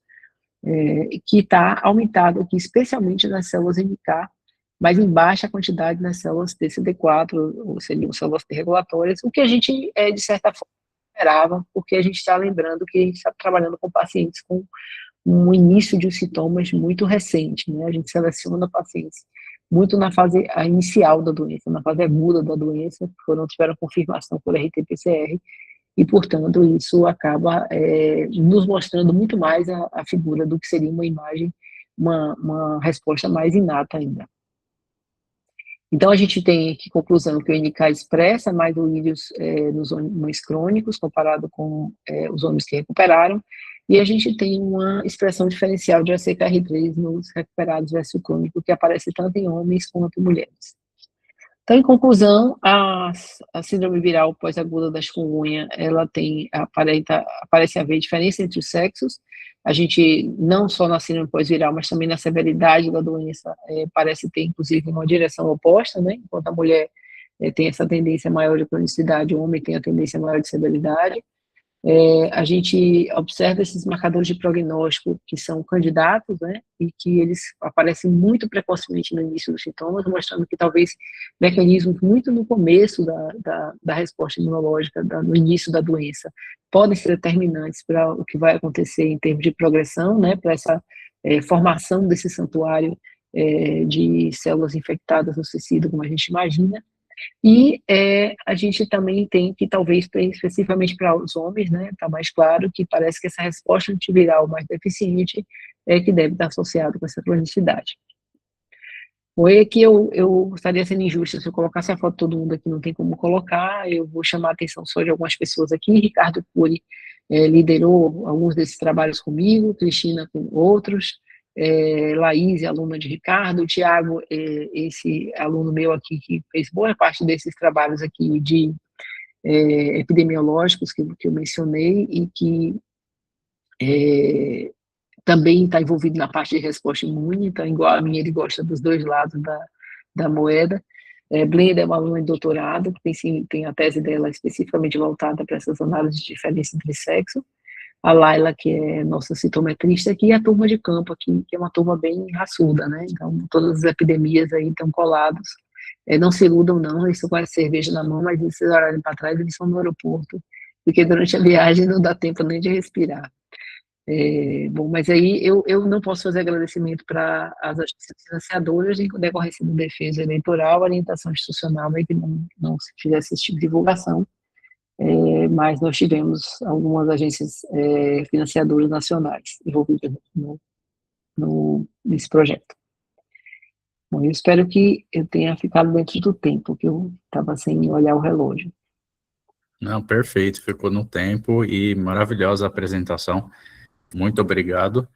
que está aumentado aqui, especialmente nas células NK, mas em baixa quantidade nas células TCD4, ou seriam células T regulatórias, o que a gente, de certa forma, esperava, porque a gente está lembrando que a gente está trabalhando com pacientes com um início de sintomas muito recente, né? A gente seleciona pacientes muito na fase inicial da doença, na fase aguda da doença, tiveram confirmação por RT-PCR, e, portanto, isso acaba nos mostrando muito mais a figura do que seria uma imagem, uma resposta mais inata ainda. Então, a gente tem aqui conclusão que o NK expressa mais o vírus nos homens crônicos, comparado com os homens que recuperaram, e a gente tem uma expressão diferencial de ACKR3 nos recuperados versus crônico, que aparece tanto em homens quanto em mulheres. Então, em conclusão, a síndrome viral pós-aguda da chikungunya, ela parece haver diferença entre os sexos. A gente, não só na síndrome pós-viral, mas também na severidade da doença, parece ter, inclusive, uma direção oposta, né? Enquanto a mulher tem essa tendência maior de cronicidade, o homem tem a tendência maior de severidade. A gente observa esses marcadores de prognóstico que são candidatos, né, e que eles aparecem muito precocemente no início dos sintomas, mostrando que talvez mecanismos muito no começo da resposta imunológica, no início da doença, podem ser determinantes para o que vai acontecer em termos de progressão, né, para essa formação desse santuário de células infectadas no tecido, como a gente imagina. E a gente também tem que, talvez, especificamente para os homens, né, está mais claro que parece que essa resposta antiviral mais deficiente que deve estar associado com essa cronicidade. Bom, e aqui eu estaria sendo injusta se eu colocasse a foto de todo mundo aqui, não tem como colocar, eu vou chamar a atenção só de algumas pessoas aqui. Ricardo Cury liderou alguns desses trabalhos comigo, Cristina com outros, Laís, aluna de Ricardo, o Tiago, esse aluno meu aqui que fez boa parte desses trabalhos aqui de epidemiológicos que eu mencionei e que também está envolvido na parte de resposta imune, então igual a mim, ele gosta dos dois lados da moeda. Blenda é uma aluna de doutorado, que tem a tese dela especificamente voltada para essas análises de diferença entre sexo. A Laila, que é nossa citometrista aqui, e a turma de campo aqui, que é uma turma bem raçuda, né? Então, todas as epidemias aí estão colados. Não se iludam, não, eles estão com a cerveja na mão, mas se vocês olharem para trás, eles estão no aeroporto, porque durante a viagem não dá tempo nem de respirar. Bom, mas aí eu não posso fazer agradecimento para as agências financiadoras em decorrência da defesa eleitoral, orientação institucional, que não se fizesse esse tipo de divulgação. Mas nós tivemos algumas agências financiadoras nacionais envolvidas nesse projeto. Bom, eu espero que eu tenha ficado dentro do tempo, que eu estava sem olhar o relógio. Não, perfeito, ficou no tempo e maravilhosa a apresentação. Muito obrigado.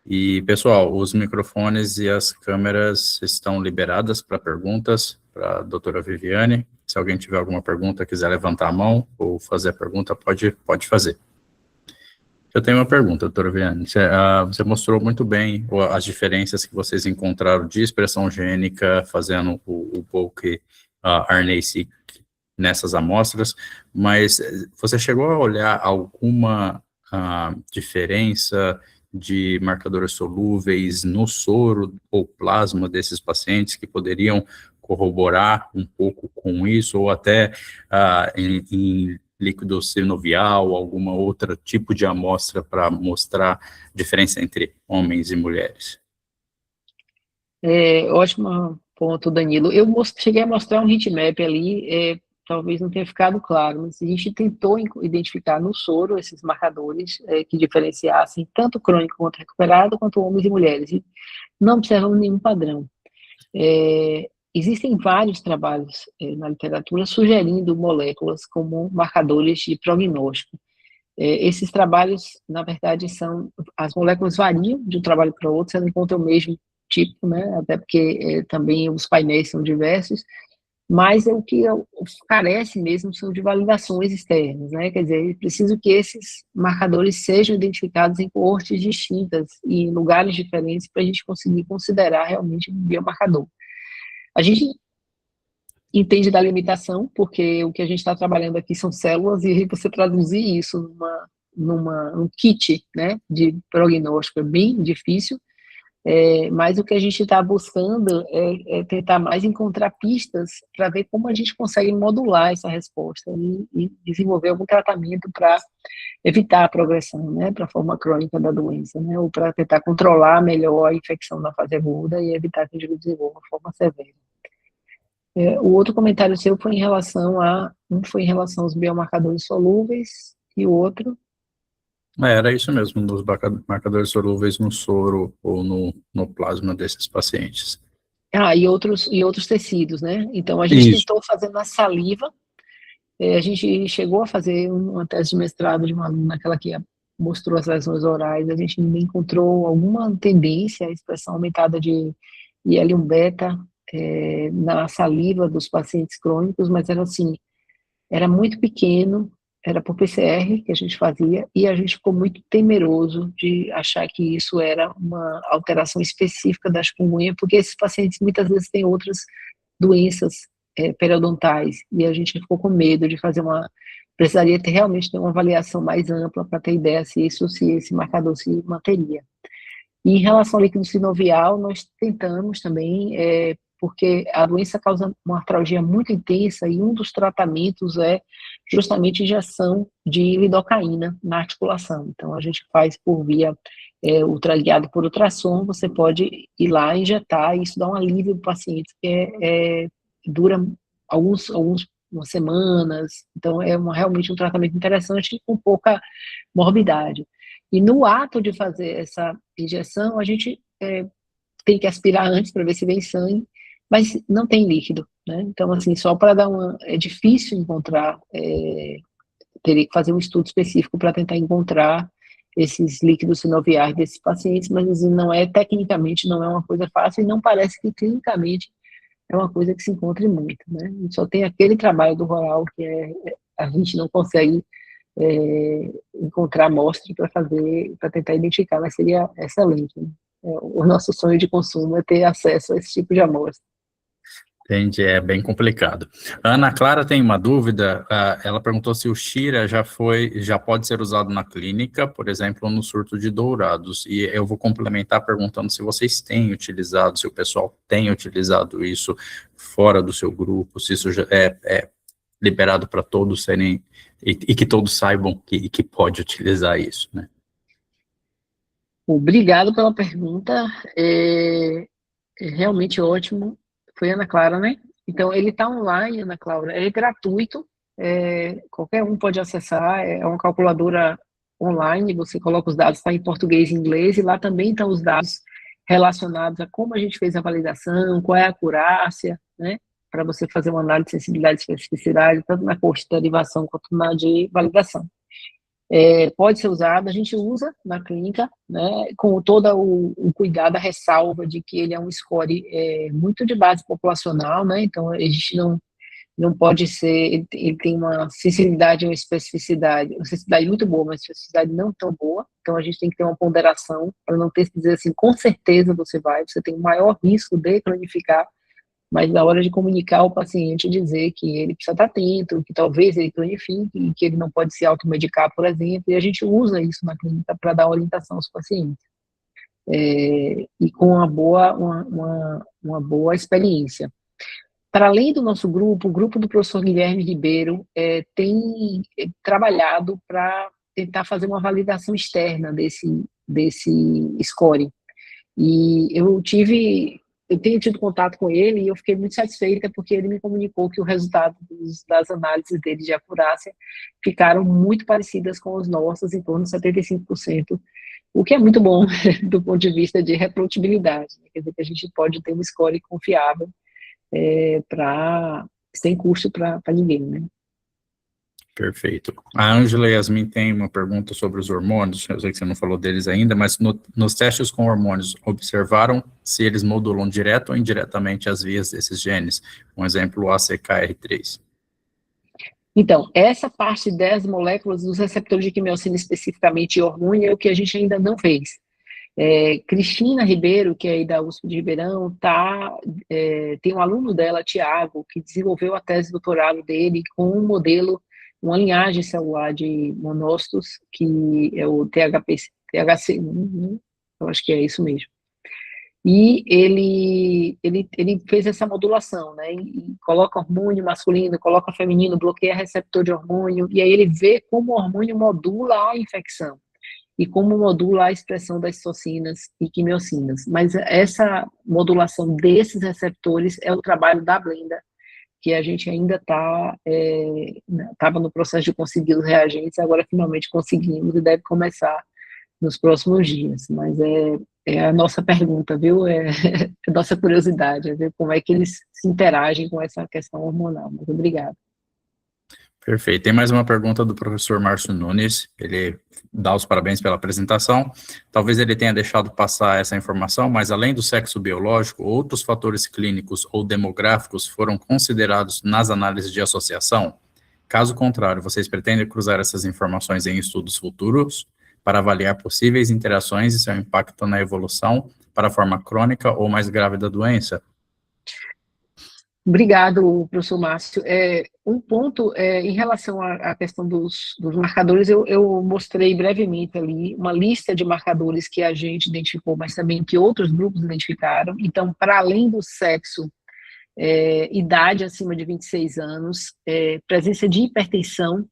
E, pessoal, os microfones e as câmeras estão liberadas para perguntas para a doutora Viviane. Se alguém tiver alguma pergunta, quiser levantar a mão ou fazer a pergunta, pode fazer. Eu tenho uma pergunta, doutora Viviane. Você mostrou muito bem as diferenças que vocês encontraram de expressão gênica fazendo o bulk RNA-seq nessas amostras, mas você chegou a olhar alguma diferença de marcadores solúveis no soro ou plasma desses pacientes que poderiam corroborar um pouco com isso, ou até em líquido sinovial, alguma outra tipo de amostra para mostrar diferença entre homens e mulheres? Ótimo ponto, Danilo. Eu cheguei a mostrar um heatmap ali talvez não tenha ficado claro, mas a gente tentou identificar no soro esses marcadores que diferenciassem tanto crônico quanto recuperado, quanto homens e mulheres, e não observamos nenhum padrão. Existem vários trabalhos na literatura sugerindo moléculas como marcadores de prognóstico. Esses trabalhos, na verdade, as moléculas variam de um trabalho para o outro, você não encontra o mesmo tipo, né? Até porque também os painéis são diversos, mas o que carece mesmo são de validações externas, né? Quer dizer, é preciso que esses marcadores sejam identificados em coortes distintas e em lugares diferentes para a gente conseguir considerar realmente um biomarcador. A gente entende da limitação, porque o que a gente está trabalhando aqui são células, e você traduzir isso num kit, né, de prognóstico é bem difícil, mas o que a gente está buscando é tentar mais encontrar pistas para ver como a gente consegue modular essa resposta e desenvolver algum tratamento para evitar a progressão, né, para a forma crônica da doença, né, ou para tentar controlar melhor a infecção na fase aguda e evitar que a gente desenvolva a forma severa. O outro comentário seu foi um foi em relação aos biomarcadores solúveis e o outro... Era isso mesmo, dos marcadores solúveis no soro ou no plasma desses pacientes. E outros tecidos, né? Então, a gente Isso. tentou fazer na saliva, a gente chegou a fazer uma tese de mestrado de uma aluna, aquela que mostrou as lesões orais, a gente ainda encontrou alguma tendência à expressão aumentada de IL-1 beta na saliva dos pacientes crônicos, mas era assim, era muito pequeno, era por PCR que a gente fazia, e a gente ficou muito temeroso de achar que isso era uma alteração específica da chikungunya, porque esses pacientes muitas vezes têm outras doenças periodontais, e a gente ficou com medo de fazer precisaria realmente ter uma avaliação mais ampla para ter ideia se esse marcador se manteria. E em relação ao líquido sinovial, nós tentamos também, porque a doença causa uma artralgia muito intensa e um dos tratamentos é justamente injeção de lidocaína na articulação. Então, a gente faz por via guiado por ultrassom, você pode ir lá e injetar, e isso dá um alívio para o paciente, que dura umas semanas, então realmente um tratamento interessante e com pouca morbidade. E no ato de fazer essa injeção, a gente tem que aspirar antes para ver se vem sangue, mas não tem líquido, né? Então, assim, só para dar é difícil encontrar, teria que fazer um estudo específico para tentar encontrar esses líquidos sinoviais desses pacientes, mas assim, tecnicamente não é uma coisa fácil, e não parece que clinicamente é uma coisa que se encontre muito, né? Só tem aquele trabalho do Royal que a gente não consegue encontrar amostra para tentar identificar, mas seria excelente, né? O nosso sonho de consumo é ter acesso a esse tipo de amostra. Entendi, é bem complicado. A Ana Clara tem uma dúvida, ela perguntou se o Shira já pode ser usado na clínica, por exemplo, no surto de dourados, e eu vou complementar perguntando se vocês têm utilizado, se o pessoal tem utilizado isso fora do seu grupo, se isso já é liberado para todos serem, e que todos saibam que pode utilizar isso, né? Obrigado pela pergunta, é realmente ótimo. Foi Ana Clara, né? Então, ele está online, Ana Clara, é gratuito, qualquer um pode acessar, é uma calculadora online, você coloca os dados, está em português e inglês, e lá também estão os dados relacionados a como a gente fez a validação, qual é a acurácia, né? Para você fazer uma análise de sensibilidade e especificidade, tanto na corte de derivação quanto na de validação. Pode ser usado, a gente usa na clínica, né, com todo o cuidado, a ressalva de que ele é um score muito de base populacional, né, então a gente não pode ser, ele tem uma sensibilidade e uma sensibilidade muito boa, mas especificidade não tão boa, então a gente tem que ter uma ponderação para não ter que dizer assim, com certeza você tem um maior risco de cronificar, mas na hora de comunicar ao paciente, dizer que ele precisa estar atento, que talvez ele cronifique, e que ele não pode se automedicar, por exemplo, e a gente usa isso na clínica para dar orientação aos pacientes. E com uma boa experiência. Para além do nosso grupo, o grupo do professor Guilherme Ribeiro tem trabalhado para tentar fazer uma validação externa desse score. E eu tive eu tenho tido contato com ele e eu fiquei muito satisfeita porque ele me comunicou que o resultado das análises dele de acurácia ficaram muito parecidas com os nossos, em torno de 75%, o que é muito bom do ponto de vista de reprodutibilidade, né? Quer dizer que a gente pode ter um score confiável sem custo para ninguém, né? Perfeito. A Ângela Yasmin tem uma pergunta sobre os hormônios, eu sei que você não falou deles ainda, mas nos testes com hormônios, observaram se eles modulam direto ou indiretamente as vias desses genes? Um exemplo, o ACKR3. Então, essa parte das moléculas dos receptores de quimiocina, especificamente hormônio, é o que a gente ainda não fez. Cristina Ribeiro, que é aí da USP de Ribeirão, tem um aluno dela, Tiago, que desenvolveu a tese de doutorado dele com um modelo, uma linhagem celular de monócitos, que é o THC1, né? Eu acho que é isso mesmo. E ele fez essa modulação, né? E coloca hormônio masculino, coloca feminino, bloqueia receptor de hormônio, e aí ele vê como o hormônio modula a infecção e como modula a expressão das citocinas e quimiocinas. Mas essa modulação desses receptores é o trabalho da Blenda, que a gente ainda estava no processo de conseguir os reagentes, agora finalmente conseguimos e deve começar nos próximos dias. Mas é a nossa pergunta, viu? É a nossa curiosidade, é ver como é que eles se interagem com essa questão hormonal. Muito obrigada. Perfeito. Tem mais uma pergunta do professor Márcio Nunes. Ele dá os parabéns pela apresentação. Talvez ele tenha deixado passar essa informação, mas além do sexo biológico, outros fatores clínicos ou demográficos foram considerados nas análises de associação? Caso contrário, vocês pretendem cruzar essas informações em estudos futuros para avaliar possíveis interações e seu impacto na evolução para a forma crônica ou mais grave da doença? Obrigado, professor Márcio. Um ponto em relação à questão dos marcadores, eu mostrei brevemente ali uma lista de marcadores que a gente identificou, mas também que outros grupos identificaram. Então, para além do sexo, idade acima de 26 anos, presença de hipertensão,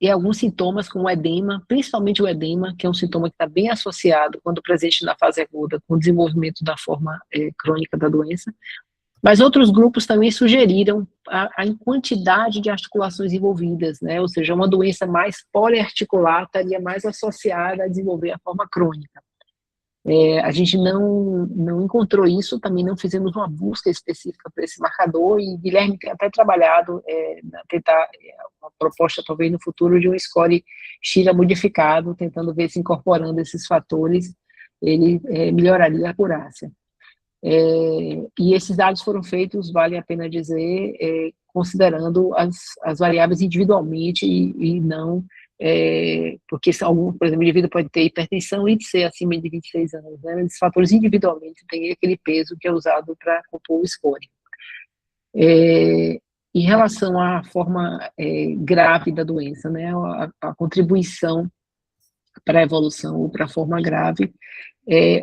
e alguns sintomas como o edema, principalmente o edema, que é um sintoma que está bem associado, quando presente na fase aguda, com o desenvolvimento da forma crônica da doença. Mas outros grupos também sugeriram a quantidade de articulações envolvidas, né? Ou seja, uma doença mais poliarticular estaria mais associada a desenvolver a forma crônica. A gente não encontrou isso, também não fizemos uma busca específica para esse marcador, e Guilherme tem até trabalhado tentar uma proposta, talvez no futuro, de um score Shira modificado, tentando ver se incorporando esses fatores, ele melhoraria a acurácia. E esses dados foram feitos, vale a pena dizer, considerando as variáveis individualmente e não, porque por exemplo, o indivíduo pode ter hipertensão e ser acima de 26 anos, né? Esses fatores individualmente têm aquele peso que é usado para compor o score. Em relação à forma grave da doença, né, a contribuição para a evolução ou para a forma grave,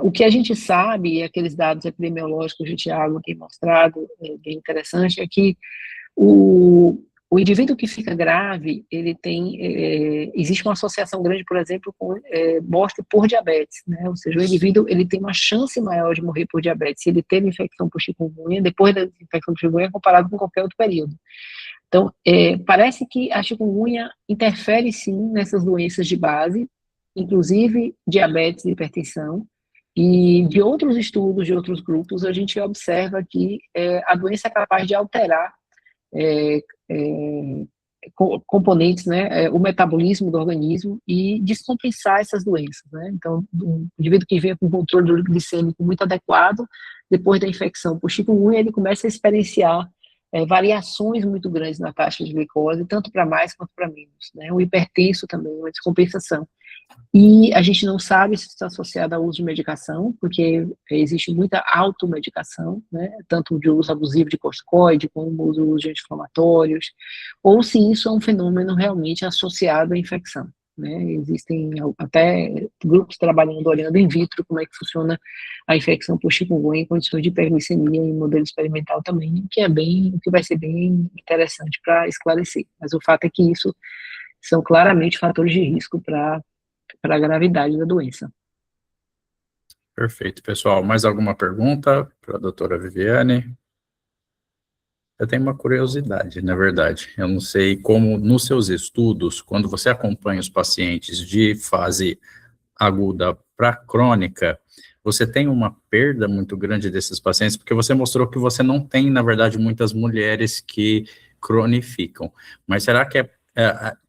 o que a gente sabe, e aqueles dados epidemiológicos que o Thiago tem mostrado, bem interessante, é que o indivíduo que fica grave, ele existe uma associação grande, por exemplo, com morte por diabetes, né? Ou seja, o indivíduo ele tem uma chance maior de morrer por diabetes se ele teve infecção por chikungunya, depois da infecção por chikungunya, comparado com qualquer outro período. Então, parece que a chikungunya interfere sim nessas doenças de base, inclusive diabetes e hipertensão, e de outros estudos, de outros grupos, a gente observa que a doença é capaz de alterar componentes, né, o metabolismo do organismo e descompensar essas doenças, né? Então, um indivíduo que vem com um controle glicêmico muito adequado, depois da infecção por chikungunya, ele começa a experienciar variações muito grandes na taxa de glicose, tanto para mais quanto para menos, né? O hipertenso também, uma descompensação. E a gente não sabe se está associado ao uso de medicação, porque existe muita automedicação, né, tanto de uso abusivo de corticoide, como o uso de anti-inflamatórios, ou se isso é um fenômeno realmente associado à infecção, né. Existem até grupos trabalhando, olhando in vitro, como é que funciona a infecção por chikungunya em condições de hiperglicemia em modelo experimental também, que vai ser bem interessante para esclarecer. Mas o fato é que isso são claramente fatores de risco para a gravidade da doença. Perfeito, pessoal. Mais alguma pergunta para a doutora Viviane? Eu tenho uma curiosidade, na verdade. Eu não sei como, nos seus estudos, quando você acompanha os pacientes de fase aguda para crônica, você tem uma perda muito grande desses pacientes, porque você mostrou que você não tem, na verdade, muitas mulheres que cronificam. Mas será que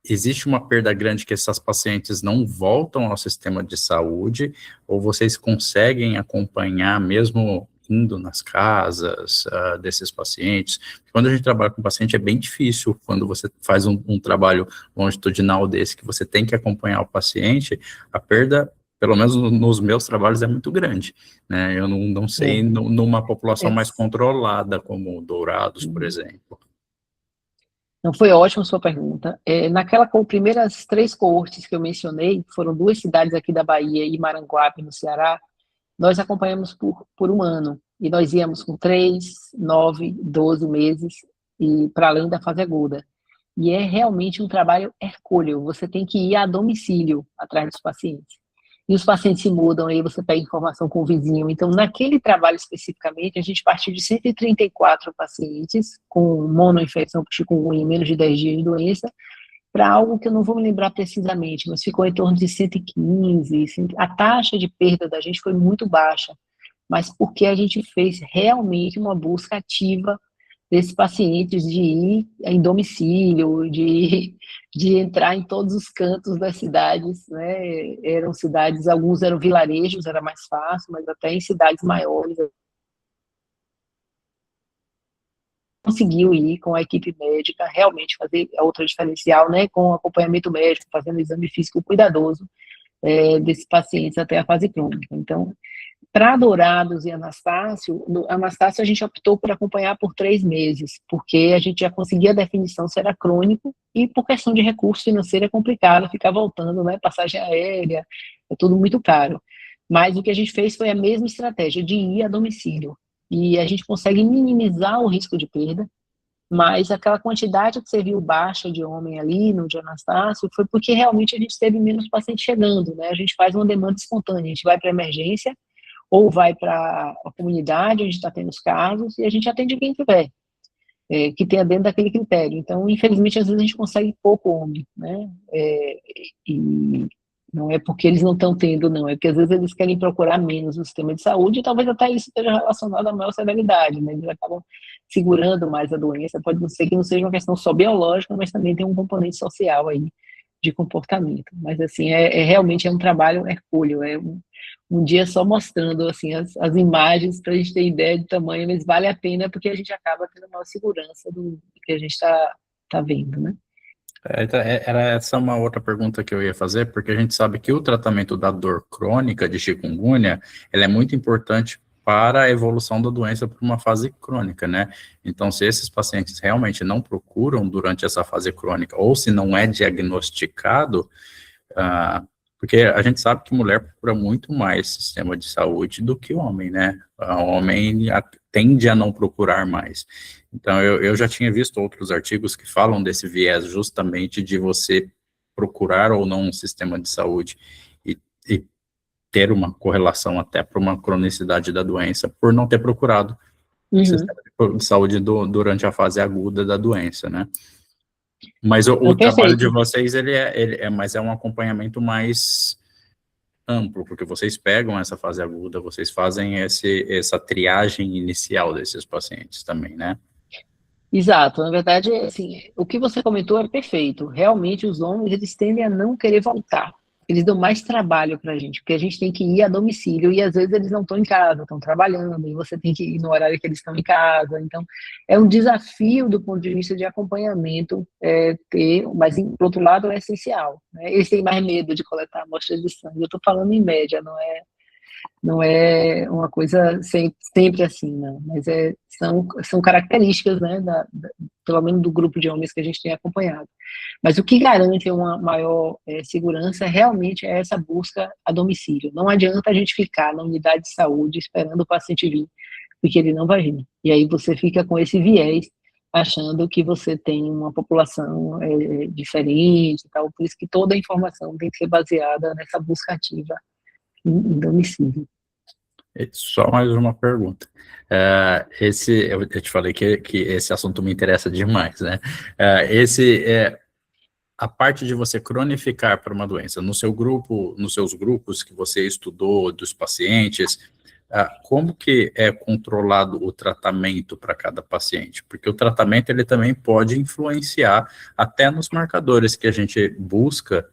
existe uma perda grande que essas pacientes não voltam ao sistema de saúde, ou vocês conseguem acompanhar mesmo indo nas casas desses pacientes? Quando a gente trabalha com paciente é bem difícil, quando você faz um trabalho longitudinal desse, que você tem que acompanhar o paciente, a perda, pelo menos nos meus trabalhos, é muito grande, né? Eu não sei numa população mais controlada, como Dourados, por exemplo. Não, foi ótima a sua pergunta. Naquela primeiras 3 coortes que eu mencionei, foram 2 cidades aqui da Bahia e Maranguape, no Ceará, nós acompanhamos por 1 ano, e nós íamos com 3, 9, 12 meses, e para além da fase aguda. E é realmente um trabalho hercúleo, você tem que ir a domicílio atrás dos pacientes. E os pacientes se mudam, aí você pega informação com o vizinho. Então, naquele trabalho especificamente, a gente partiu de 134 pacientes com monoinfecção por chikungunya em menos de 10 dias de doença, para algo que eu não vou me lembrar precisamente, mas ficou em torno de 115. A taxa de perda da gente foi muito baixa, mas porque a gente fez realmente uma busca ativa desses pacientes de ir em domicílio, de entrar em todos os cantos das cidades, né? Eram cidades, alguns eram vilarejos, era mais fácil, mas até em cidades maiores conseguiu ir com a equipe médica, realmente fazer a outra diferencial, né, com acompanhamento médico, fazendo exame físico cuidadoso desses pacientes até a fase crônica. Então, para Dourados e Anastácio, a gente optou por acompanhar por 3 meses, porque a gente já conseguia a definição se era crônico, e por questão de recurso financeiro é complicado ficar voltando, né, passagem aérea, é tudo muito caro. Mas o que a gente fez foi a mesma estratégia, de ir a domicílio. E a gente consegue minimizar o risco de perda, mas aquela quantidade que você viu baixa de homem ali no de Anastácio foi porque realmente a gente teve menos pacientes chegando, né? A gente faz uma demanda espontânea, a gente vai para a emergência ou vai para a comunidade onde está tendo os casos e a gente atende quem tiver, que tenha dentro daquele critério. Então, infelizmente, às vezes a gente consegue pouco homem, né? E não é porque eles não estão tendo, não, é porque às vezes eles querem procurar menos o sistema de saúde, e talvez até isso esteja relacionado à maior severidade, né? Eles acabam segurando mais a doença, pode não ser que não seja uma questão só biológica, mas também tem um componente social aí, de comportamento. Mas, assim, realmente é um trabalho hercúleo, um dia só mostrando, assim, as imagens para a gente ter ideia de tamanho, mas vale a pena porque a gente acaba tendo maior segurança do que a gente tá vendo, né? Era essa uma outra pergunta que eu ia fazer, porque a gente sabe que o tratamento da dor crônica de chikungunya, ela é muito importante para a evolução da doença para uma fase crônica, né? Então, se esses pacientes realmente não procuram durante essa fase crônica, ou se não é diagnosticado, porque a gente sabe que mulher procura muito mais sistema de saúde do que o homem, né? O homem tende a não procurar mais. Então, eu já tinha visto outros artigos que falam desse viés justamente de você procurar ou não um sistema de saúde e ter uma correlação até para uma cronicidade da doença por não ter procurado o sistema de saúde durante a fase aguda da doença, né? Mas o trabalho de vocês, mas é um acompanhamento mais amplo, porque vocês pegam essa fase aguda, vocês fazem essa triagem inicial desses pacientes também, né? Exato, na verdade, assim, o que você comentou é perfeito. Realmente, os homens, eles tendem a não querer voltar. Eles dão mais trabalho para a gente, porque a gente tem que ir a domicílio e às vezes eles não estão em casa, estão trabalhando, e você tem que ir no horário que eles estão em casa. Então, é um desafio do ponto de vista de acompanhamento mas, por outro lado, é essencial, né? Eles têm mais medo de coletar amostras de sangue. Eu estou falando em média, não é uma coisa sempre assim, não, mas são características, né, pelo menos do grupo de homens que a gente tem acompanhado. Mas o que garante uma maior segurança realmente é essa busca a domicílio. Não adianta a gente ficar na unidade de saúde esperando o paciente vir, porque ele não vai vir. E aí você fica com esse viés, achando que você tem uma população diferente e tal, por isso que toda a informação tem que ser baseada nessa busca ativa em domicílio. Só mais uma pergunta. Eu te falei que esse assunto me interessa demais, né? A parte de você cronificar para uma doença, no seu grupo, nos seus grupos que você estudou dos pacientes, como que é controlado o tratamento para cada paciente? Porque o tratamento ele também pode influenciar até nos marcadores que a gente busca,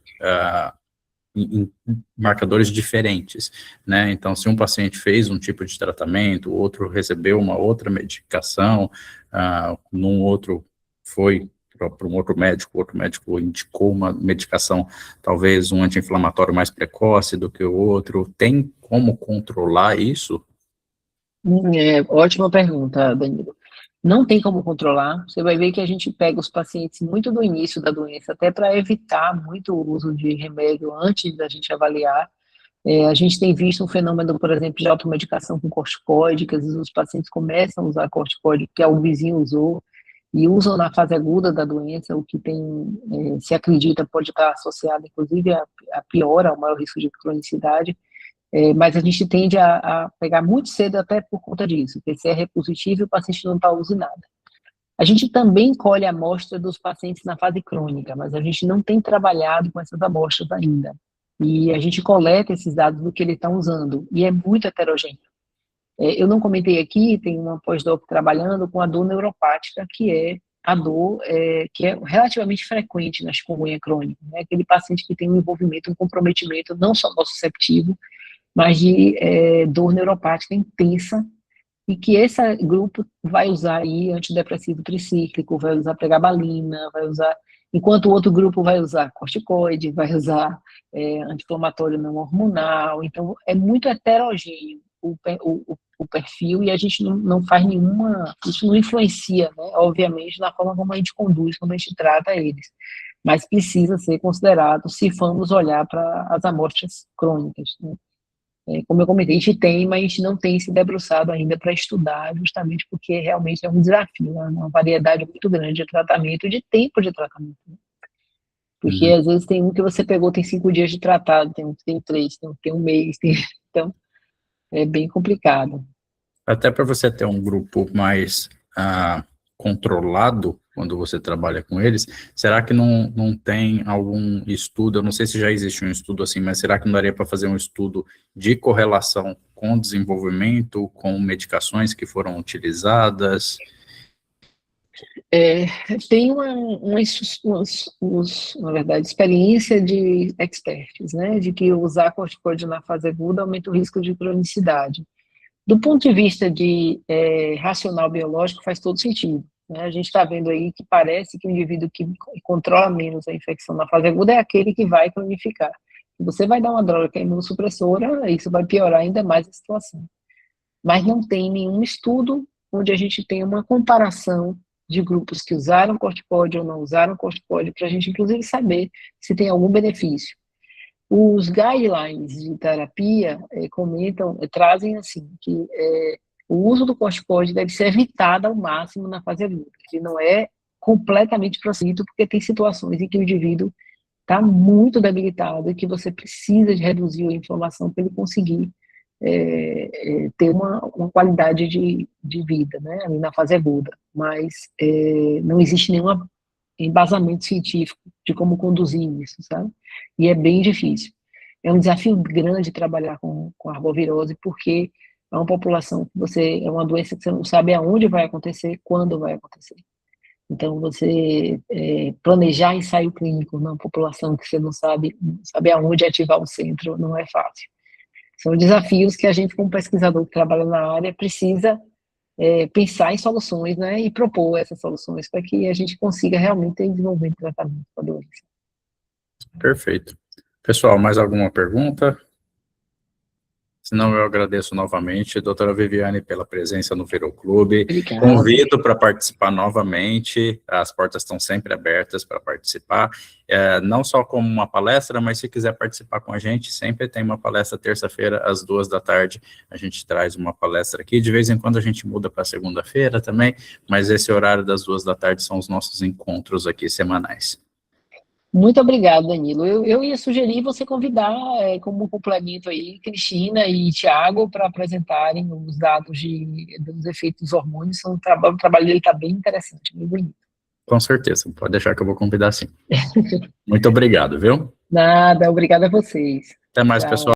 em marcadores diferentes, né? Então, se um paciente fez um tipo de tratamento, o outro recebeu uma outra medicação, num outro foi para um outro médico indicou uma medicação, talvez um anti-inflamatório mais precoce do que o outro, tem como controlar isso? Ótima pergunta, Danilo. Não tem como controlar. Você vai ver que a gente pega os pacientes muito do início da doença, até para evitar muito o uso de remédio antes da gente avaliar. A gente tem visto um fenômeno, por exemplo, de automedicação com corticoide, que às vezes os pacientes começam a usar corticoide porque o vizinho usou, e usam na fase aguda da doença, o que tem, se acredita, pode estar associado, inclusive, a piora, ao maior risco de cronicidade. Mas a gente tende a pegar muito cedo até por conta disso, PCR é positivo e o paciente não está usando nada. A gente também colhe a amostra dos pacientes na fase crônica, mas a gente não tem trabalhado com essas amostras ainda. E a gente coleta esses dados do que ele está usando, e é muito heterogêneo. Eu não comentei aqui, tem uma pós-doc trabalhando com a dor neuropática, que é a dor que é relativamente frequente na chikungunya crônica, né? Aquele paciente que tem um envolvimento, um comprometimento não só nociceptivo, mas de dor neuropática intensa, e que esse grupo vai usar aí antidepressivo tricíclico, vai usar pregabalina, vai usar, enquanto o outro grupo vai usar corticoide, vai usar anti-inflamatório não hormonal. Então é muito heterogêneo o perfil, e a gente não faz nenhuma, isso não influencia, né, obviamente, na forma como a gente conduz, como a gente trata eles, mas precisa ser considerado se formos olhar para as amostras crônicas, né? Como eu comentei, a gente tem, mas a gente não tem se debruçado ainda para estudar, justamente porque realmente é um desafio, né? Uma variedade muito grande de tratamento e de tempo de tratamento, né? Porque às vezes tem um que você pegou, tem 5 dias de tratado, tem um que tem 3, tem um que tem um mês, então é bem complicado. Até para você ter um grupo mais controlado quando você trabalha com eles, será que não tem algum estudo, eu não sei se já existe um estudo assim, mas será que não daria para fazer um estudo de correlação com desenvolvimento, com medicações que foram utilizadas? Tem na verdade, experiência de experts, né, de que usar corticoide na fase aguda aumenta o risco de cronicidade. Do ponto de vista de racional biológico, faz todo sentido, né? A gente está vendo aí que parece que o indivíduo que controla menos a infecção na fase aguda é aquele que vai cronificar. Se você vai dar uma droga que é imunossupressora, isso vai piorar ainda mais a situação. Mas não tem nenhum estudo onde a gente tenha uma comparação de grupos que usaram corticoide ou não usaram corticoide, para a gente, inclusive, saber se tem algum benefício. Os guidelines de terapia trazem assim, que o uso do corticoide deve ser evitado ao máximo na fase aguda. Ele não é completamente proscrito, porque tem situações em que o indivíduo está muito debilitado e que você precisa de reduzir a inflamação para ele conseguir ter uma qualidade de vida, né, ali na fase aguda. Mas não existe nenhum embasamento científico de como conduzir isso, sabe? E é bem difícil. É um desafio grande trabalhar com arbovirose, porque é uma população que é uma doença que você não sabe aonde vai acontecer, quando vai acontecer. Então, você planejar ensaio clínico numa população que você não sabe aonde ativar o centro, não é fácil. São desafios que a gente, como pesquisador que trabalha na área, precisa pensar em soluções, né, e propor essas soluções para que a gente consiga realmente ter desenvolvimento de tratamento para a doença. Perfeito. Pessoal, mais alguma pergunta? Senão eu agradeço novamente, doutora Viviane, pela presença no Viroclube. Obrigada. Convido para participar novamente, as portas estão sempre abertas para participar, não só como uma palestra, mas se quiser participar com a gente, sempre tem uma palestra terça-feira, às 14h, a gente traz uma palestra aqui, de vez em quando a gente muda para segunda-feira também, mas esse horário das 14h são os nossos encontros aqui semanais. Muito obrigado, Danilo. Eu ia sugerir você convidar, como complemento aí, Cristina e Tiago para apresentarem os dados dos efeitos dos hormônios. O trabalho dele está bem interessante, bem bonito. Com certeza, pode deixar que eu vou convidar sim. Muito obrigado, viu? Nada, obrigada a vocês. Até mais, Tchau. pessoal.